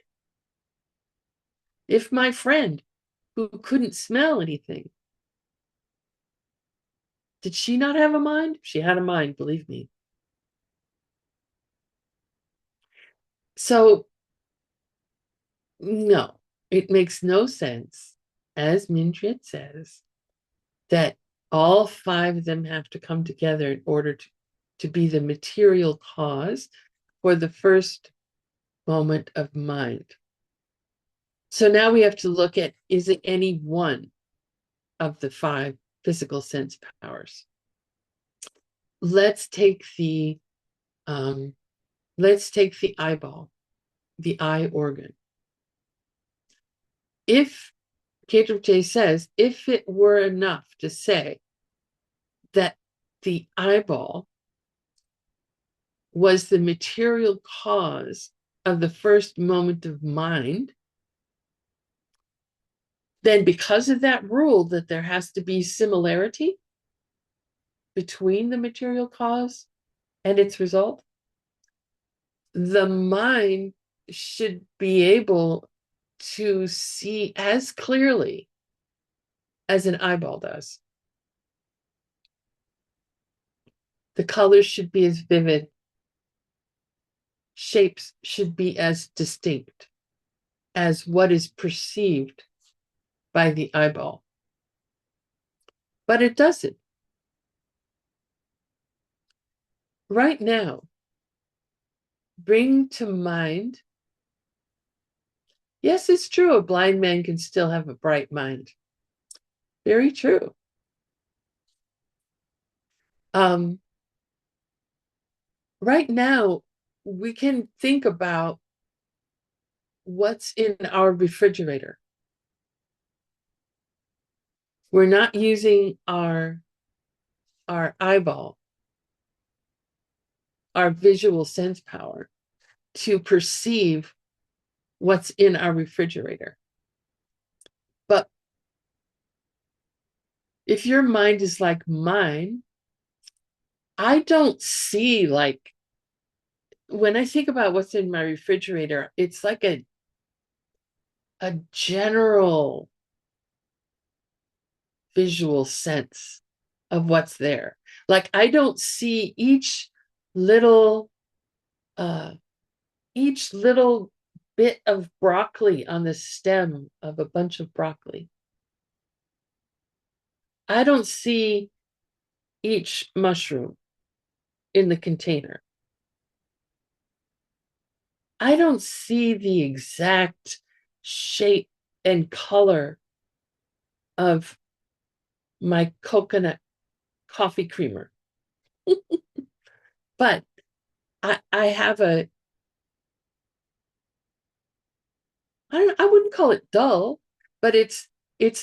If my friend who couldn't smell anything, did she not have a mind? She had a mind, believe me. So, no, it makes no sense, as Mintriet says, that all five of them have to come together in order to be the material cause for the first moment of mind. So now we have to look at, is it any one of the five physical sense powers? Let's take the eyeball, the eye organ. If K.J. says, if it were enough to say that the eyeball was the material cause of the first moment of mind, then because of that rule that there has to be similarity between the material cause and its result, the mind should be able to see as clearly as an eyeball does. The colors should be as vivid. Shapes should be as distinct as what is perceived by the eyeball. But it doesn't. Right now, bring to mind, yes, it's true, a blind man can still have a bright mind. Very true. Right now, we can think about what's in our refrigerator. We're not using our eyeball, our visual sense power, to perceive what's in our refrigerator. But if your mind is like mine, I don't see, like, when I think about what's in my refrigerator, it's like a general visual sense of what's there. Like, I don't see each little bit of broccoli on the stem of a bunch of broccoli. I don't see each mushroom in the container. I don't see the exact shape and color of my coconut coffee creamer. But I have I wouldn't call it dull, but it's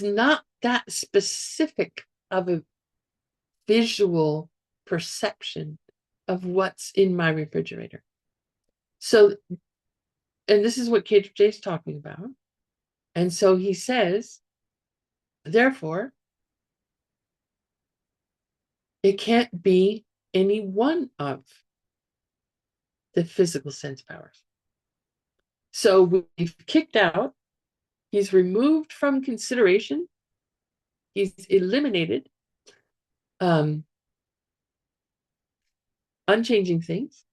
not that specific of a visual perception of what's in my refrigerator. So, and this is what KJ is talking about. And so he says, therefore, it can't be any one of the physical sense powers. So we've kicked out, he's removed from consideration, he's eliminated unchanging things.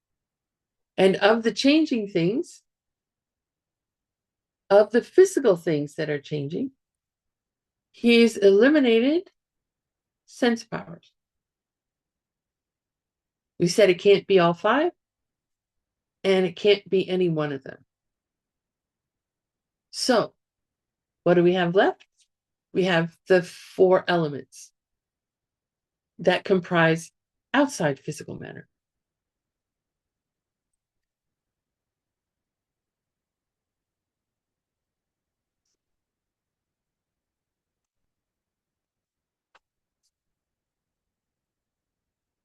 And of the changing things, of the physical things that are changing, he's eliminated sense powers. We said it can't be all five, and it can't be any one of them. So, what do we have left? We have the four elements that comprise outside physical matter.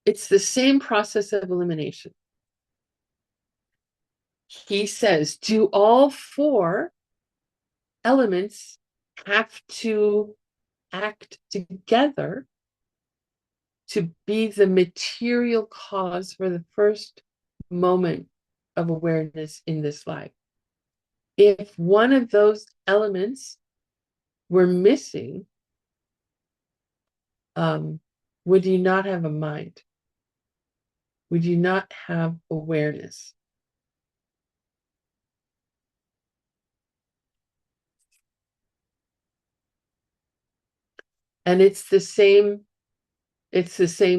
It's the same process of elimination. He says, do all four elements have to act together to be the material cause for the first moment of awareness in this life. If one of those elements were missing, would you not have a mind? Would you not have awareness? And it's the same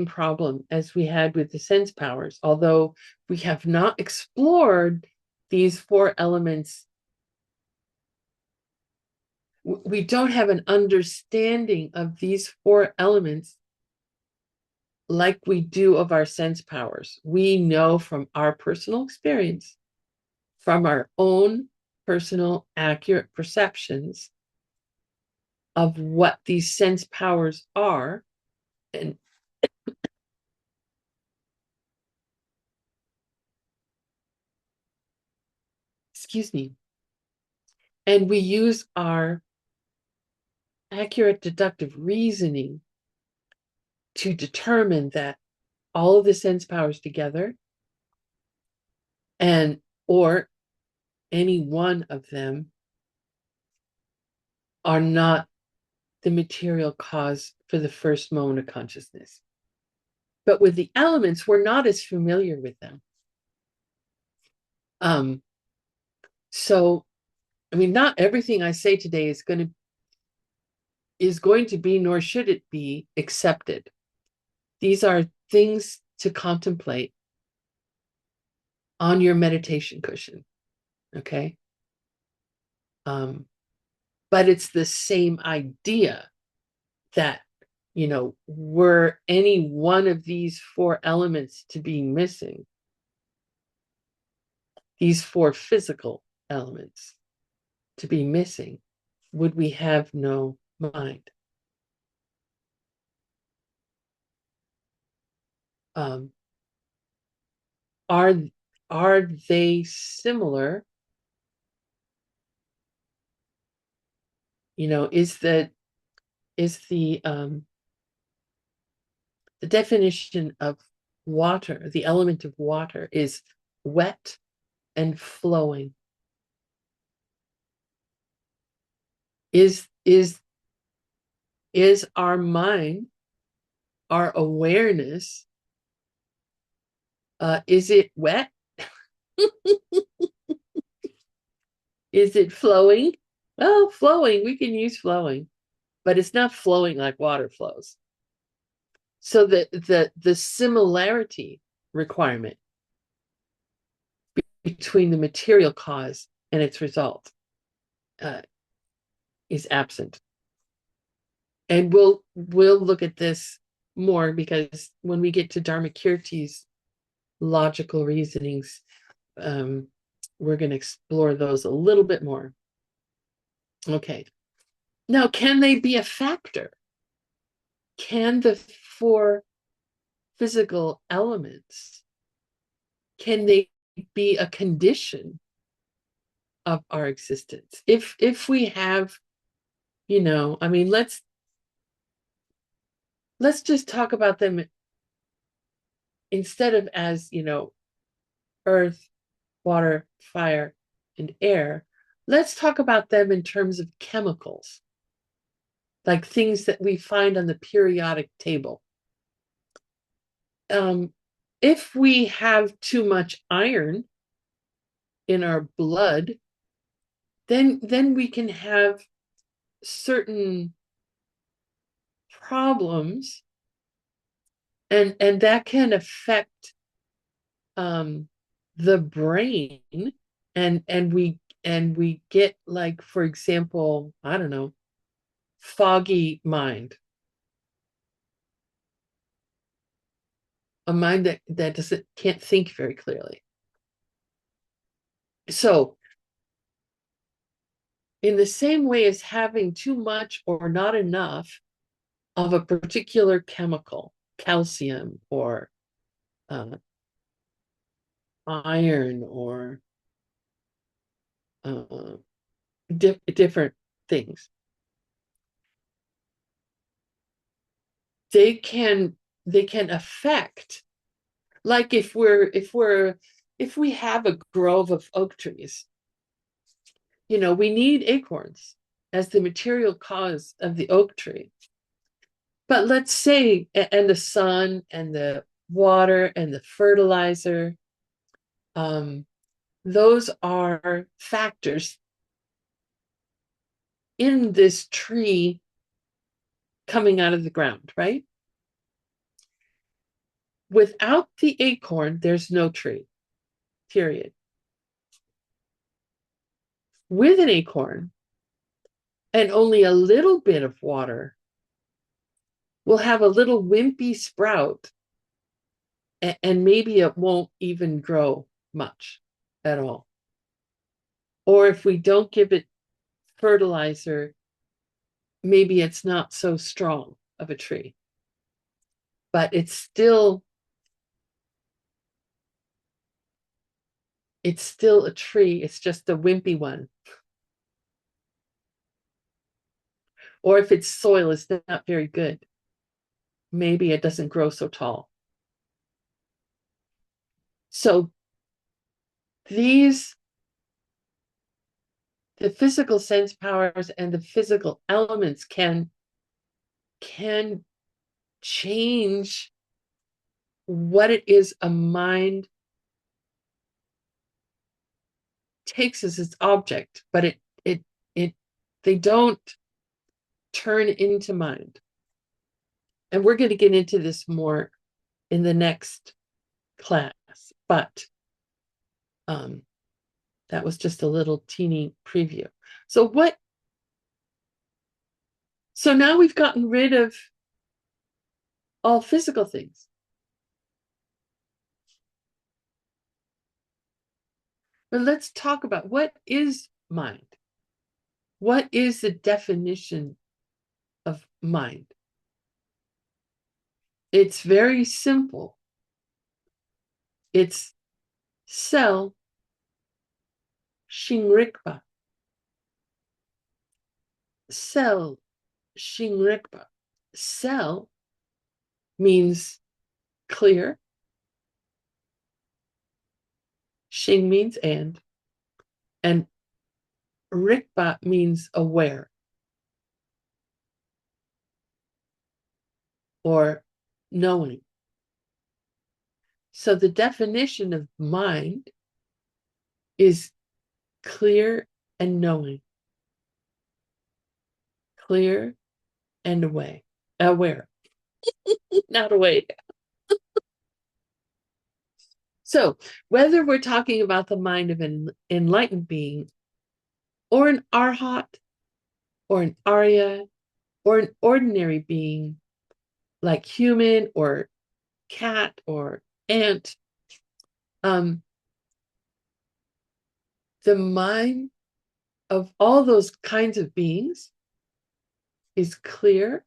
problem as we had with the sense powers, although we have not explored these four elements. We don't have an understanding of these four elements like we do of our sense powers. We know from our personal experience, from our own personal accurate perceptions of what these sense powers are, and excuse me, and we use our accurate deductive reasoning to determine that all of the sense powers together, and or any one of them, are not the material cause for the first moment of consciousness. But with the elements, we're not as familiar with them. So, I mean, not everything I say today is going to be, nor should it be, accepted. These are things to contemplate on your meditation cushion, okay? But it's the same idea that, were any one of these four elements to be missing, these four physical elements to be missing, would we have no mind? Are they similar? Is the definition of water, the element of water, is wet and flowing. Is our mind, our awareness, is it wet? Is it flowing? Well, flowing, we can use flowing, but it's not flowing like water flows. So the similarity requirement between the material cause and its result is absent. And we'll look at this more, because when we get to Dharmakirti's logical reasonings, we're going to explore those a little bit more. Okay. Now, can they be a factor? Can the four physical elements, can they be a condition of our existence? If we have, I mean, let's just talk about them instead of as, earth, water, fire, and air. Let's talk about them in terms of chemicals, like things that we find on the periodic table. If we have too much iron in our blood, then we can have certain problems, and that can affect the brain, and we get, like, for example, I don't know, foggy mind, a mind that can't think very clearly. So in the same way as having too much or not enough of a particular chemical, calcium or iron or different things, they can affect, like if we have a grove of oak trees, we need acorns as the material cause of the oak tree. But let's say, and the sun and the water and the fertilizer, those are factors in this tree coming out of the ground, right? Without the acorn, there's no tree, period. With an acorn and only a little bit of water, we'll have a little wimpy sprout, and maybe it won't even grow much at all. Or if we don't give it fertilizer, maybe it's not so strong of a tree. But it's still a tree. It's just a wimpy one. Or if its soil is not very good, maybe it doesn't grow so tall. So the physical sense powers and the physical elements can change what it is a mind takes as its object, but they don't turn into mind. And we're going to get into this more in the next class, but that was just a little teeny preview. So now we've gotten rid of all physical things. But let's talk about what is mind. What is the definition of mind? It's very simple. It's cell shingrikpa. Cell shingrikpa. Cell means clear. Shing means and rikpa means aware or knowing. So the definition of mind is clear and knowing. Clear and aware. Not away. So whether we're talking about the mind of an enlightened being or an arhat or an arya or an ordinary being like human or cat or ant, the mind of all those kinds of beings is clear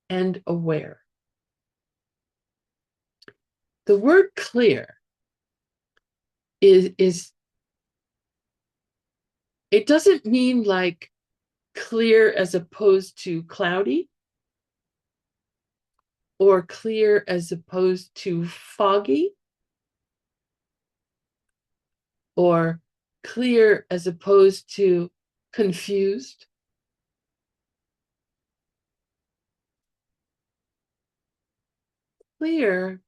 and aware. The word clear is it doesn't mean like clear as opposed to cloudy or clear as opposed to foggy or clear as opposed to confused. Clear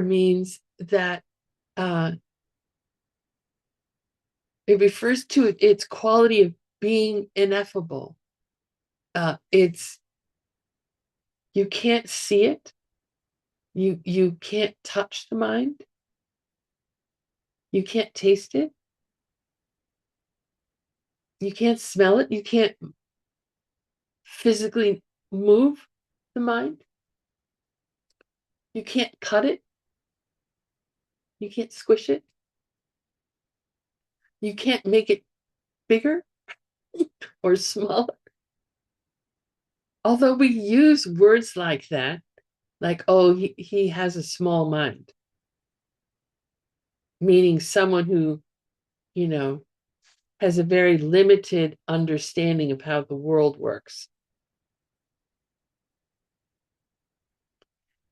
means that it refers to its quality of being ineffable. It's you can't see it. You can't touch the mind. You can't taste it. You can't smell it. You can't physically move the mind. You can't cut it. You can't squish it. You can't make it bigger or smaller. Although we use words like that, like, oh, he has a small mind, meaning someone who, has a very limited understanding of how the world works.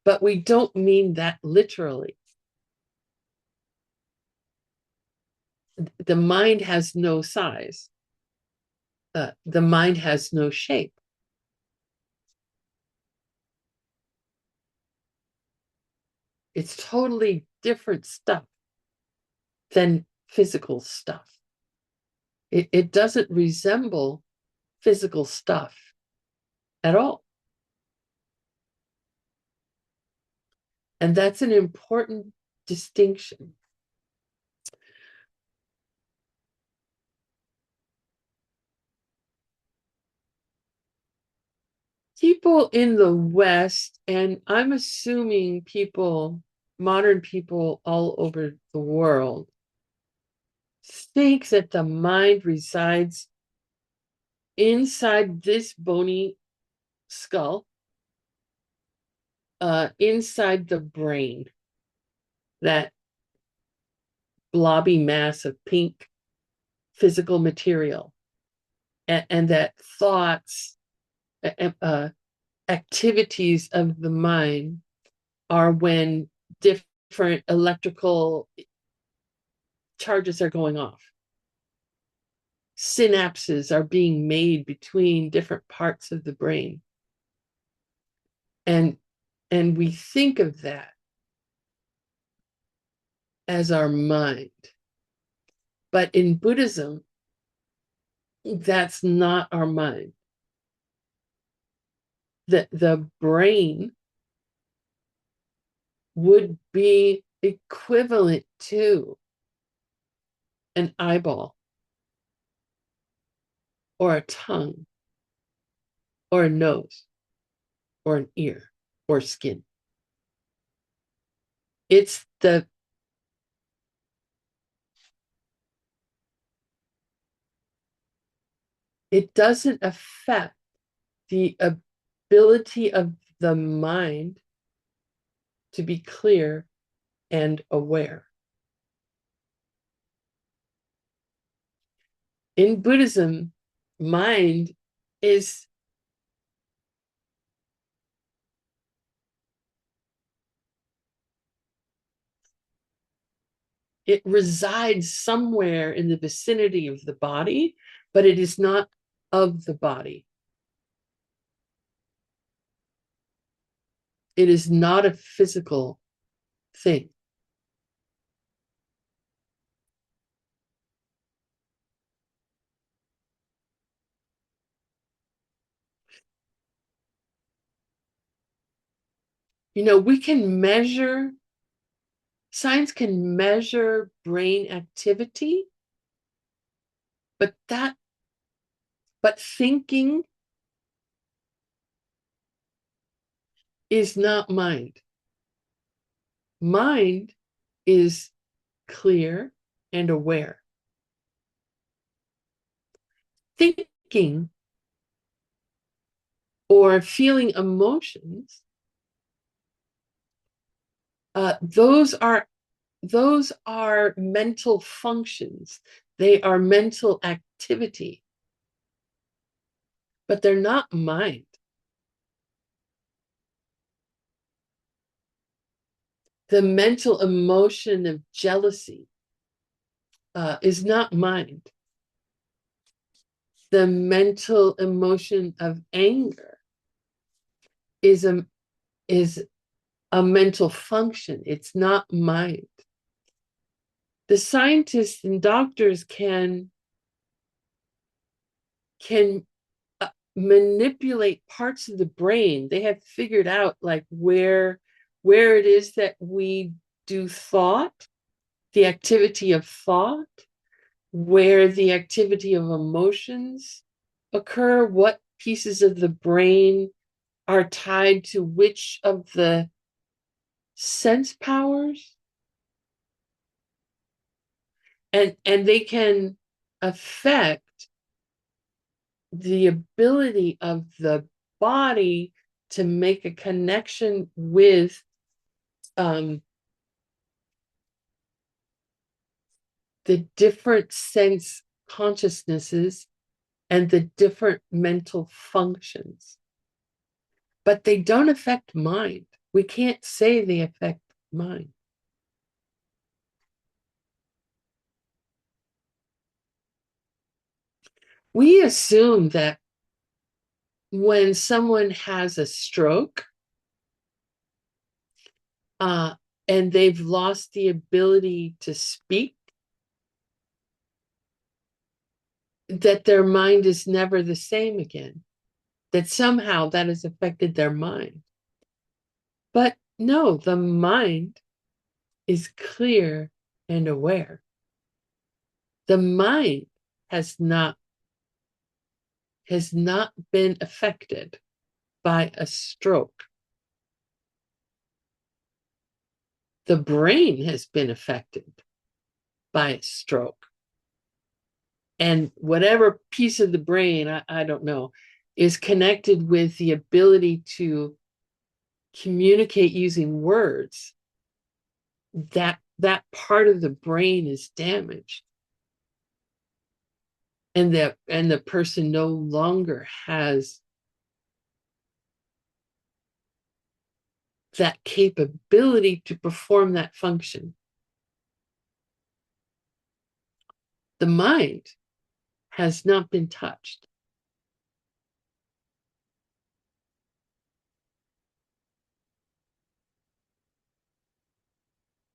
But we don't mean that literally. The mind has no size. The mind has no shape. It's totally different stuff than physical stuff. It doesn't resemble physical stuff at all. And that's an important distinction. People in the West, and I'm assuming modern people all over the world, think that the mind resides inside this bony skull, inside the brain, that blobby mass of pink physical material, and that thoughts, activities of the mind are when different electrical charges are going off. Synapses are being made between different parts of the brain. And we think of that as our mind. But in Buddhism, that's not our mind. The brain would be equivalent to an eyeball or a tongue or a nose or an ear or skin. It doesn't affect the ability of the mind to be clear and aware. In Buddhism, mind is it resides somewhere in the vicinity of the body, but it is not of the body. It is not a physical thing. We can measure, science can measure brain activity, but thinking is not mind. Mind is clear and aware. Thinking or feeling emotions, those are mental functions. They are mental activity, but they're not mind. The mental emotion of jealousy is not mind. The mental emotion of anger is a mental function. It's not mind. The scientists and doctors can manipulate parts of the brain. They have figured out like where it is that we do thought, the activity of thought, where the activity of emotions occur, what pieces of the brain are tied to which of the sense powers, and they can affect the ability of the body to make a connection with the different sense consciousnesses and the different mental functions, but they don't affect mind. We can't say they affect mind. We assume that when someone has a stroke, and they've lost the ability to speak, that their mind is never the same again, that somehow that has affected their mind. But no, the mind is clear and aware. The mind has not been affected by a stroke. The brain has been affected by a stroke. And whatever piece of the brain, I don't know, is connected with the ability to communicate using words, that part of the brain is damaged. And the person no longer has that capability to perform that function. The mind has not been touched.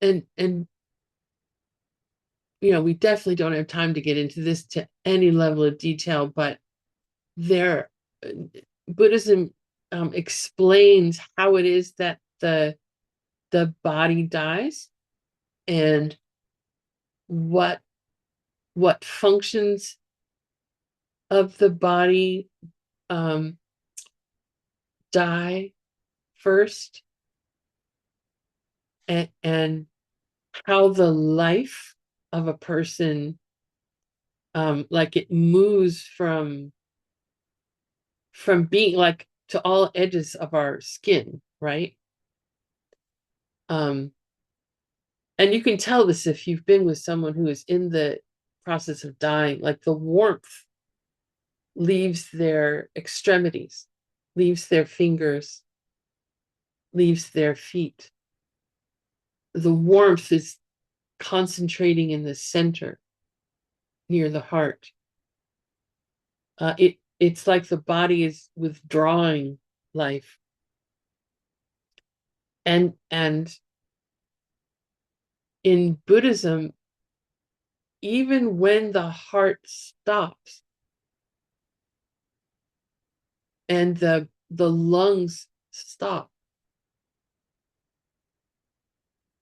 And we definitely don't have time to get into this to any level of detail, but Buddhism explains how it is that the body dies, and what functions of the body die first, and how the life of a person, like it moves from being like to all edges of our skin, right? And you can tell this if you've been with someone who is in the process of dying, like the warmth leaves their extremities, leaves their fingers, leaves their feet. The warmth is concentrating in the center near the heart. It's like the body is withdrawing life. And in Buddhism, even when the heart stops and the lungs stop,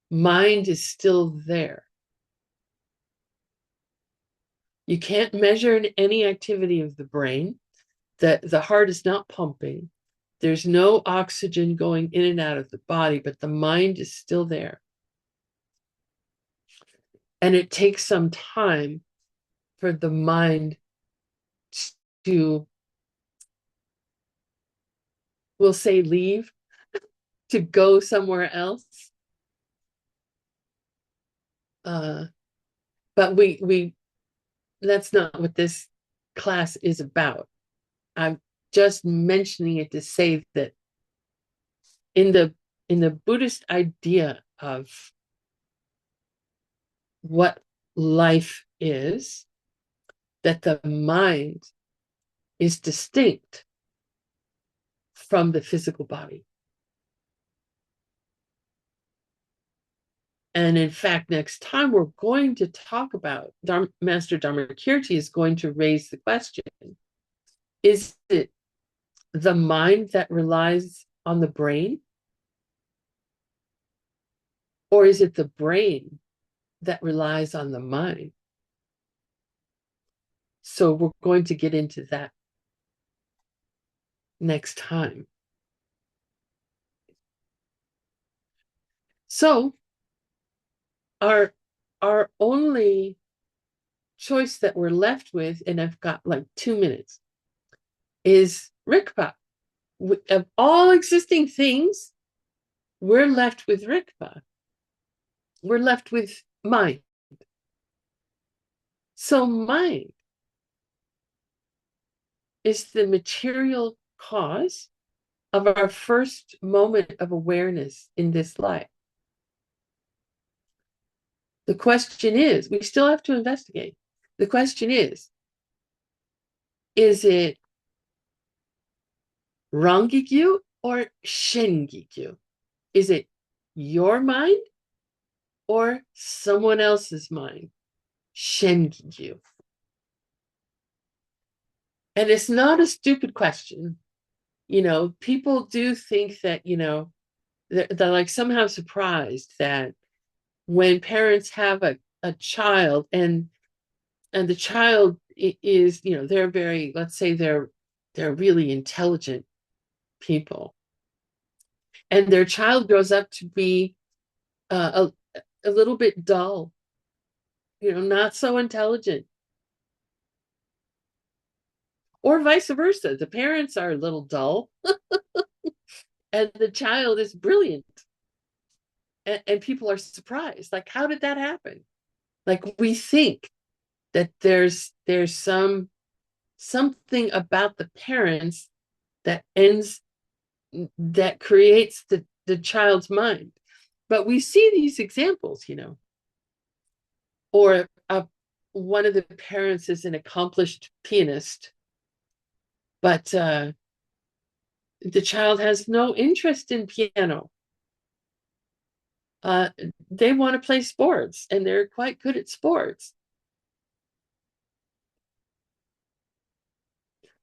mind is still there. You can't measure any activity of the brain. The heart is not pumping. There's no oxygen going in and out of the body, but the mind is still there. And it takes some time for the mind to, we'll say, leave, to go somewhere else. But we that's not what this class is about. I'm just mentioning it to say that in the Buddhist idea of what life is, that the mind is distinct from the physical body. And in fact, next time we're going to talk about, Master Dharmakirti is going to raise the question, is it the mind that relies on the brain? Or is it the brain that relies on the mind? So we're going to get into that next time. So our only choice that we're left with, and I've got like 2 minutes, is Rikpa. Of all existing things, we're left with Rikpa. We're left with mind. So mind is the material cause of our first moment of awareness in this life. The question is, we still have to investigate. The question is it Rangigyu or Shengikyu? Is it your mind or someone else's mind? Shengikyu. And it's not a stupid question. People do think that, they're like somehow surprised that when parents have a child and the child is, they're very, let's say they're really intelligent people, and their child grows up to be a little bit dull, not so intelligent, or vice versa. The parents are a little dull and the child is brilliant, and people are surprised, like, how did that happen? Like, we think that there's something about the parents that creates the child's mind. But we see these examples, or one of the parents is an accomplished pianist, but the child has no interest in piano. They want to play sports, and they're quite good at sports.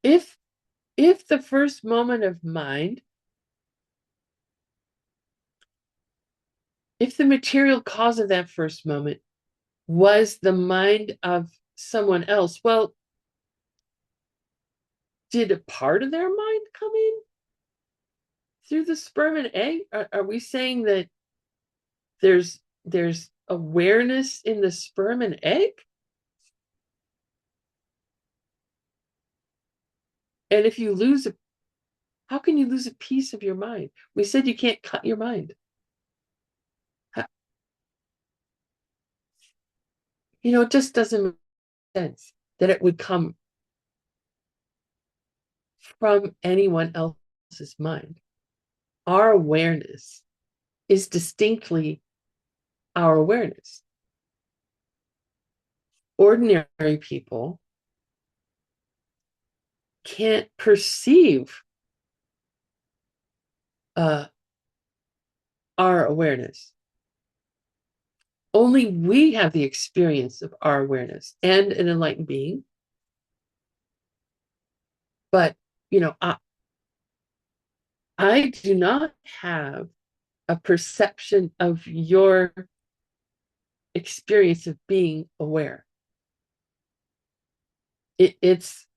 If the first moment of mind, if the material cause of that first moment was the mind of someone else, well, did a part of their mind come in through the sperm and egg? Are we saying that there's awareness in the sperm and egg? And if you lose how can you lose a piece of your mind? We said you can't cut your mind. It just doesn't make sense that it would come from anyone else's mind. Our awareness is distinctly our awareness. Ordinary people can't perceive our awareness. Only we have the experience of our awareness and an enlightened being. But, I do not have a perception of your experience of being aware. It's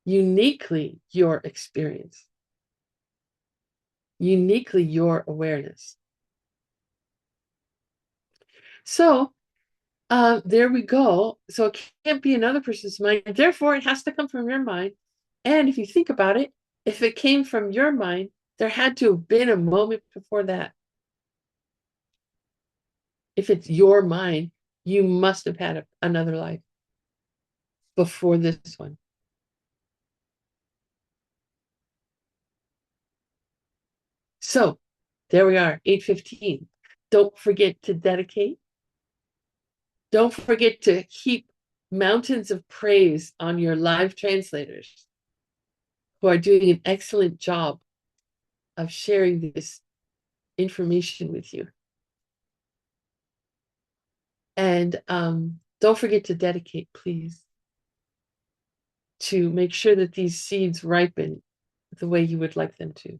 uniquely your experience, uniquely your awareness. So there we go. So it can't be another person's mind. Therefore, it has to come from your mind. And if you think about it, if it came from your mind, there had to have been a moment before that. If it's your mind, you must have had another life before this one. So there we are, 8:15. Don't forget to dedicate. Don't forget to heap mountains of praise on your live translators who are doing an excellent job of sharing this information with you. And don't forget to dedicate, please, to make sure that these seeds ripen the way you would like them to.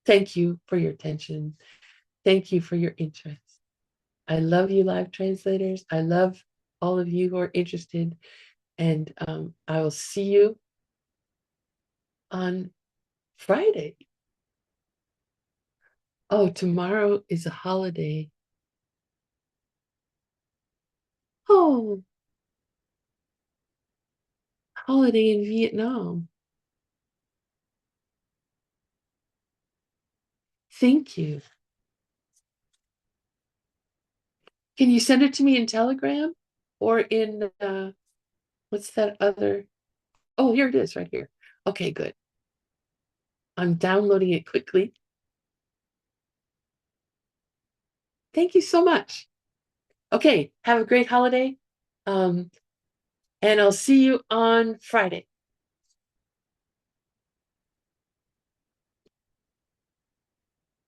Thank you for your attention. Thank you for your interest. I love you, live translators. I love all of you who are interested. And I will see you on Friday. Oh, tomorrow is a holiday. Oh, holiday in Vietnam. Thank you. Can you send it to me in Telegram or in what's that other? Oh, here it is right here. Okay, good. I'm downloading it quickly. Thank you so much. Okay, have a great holiday. Um, and I'll see you on Friday.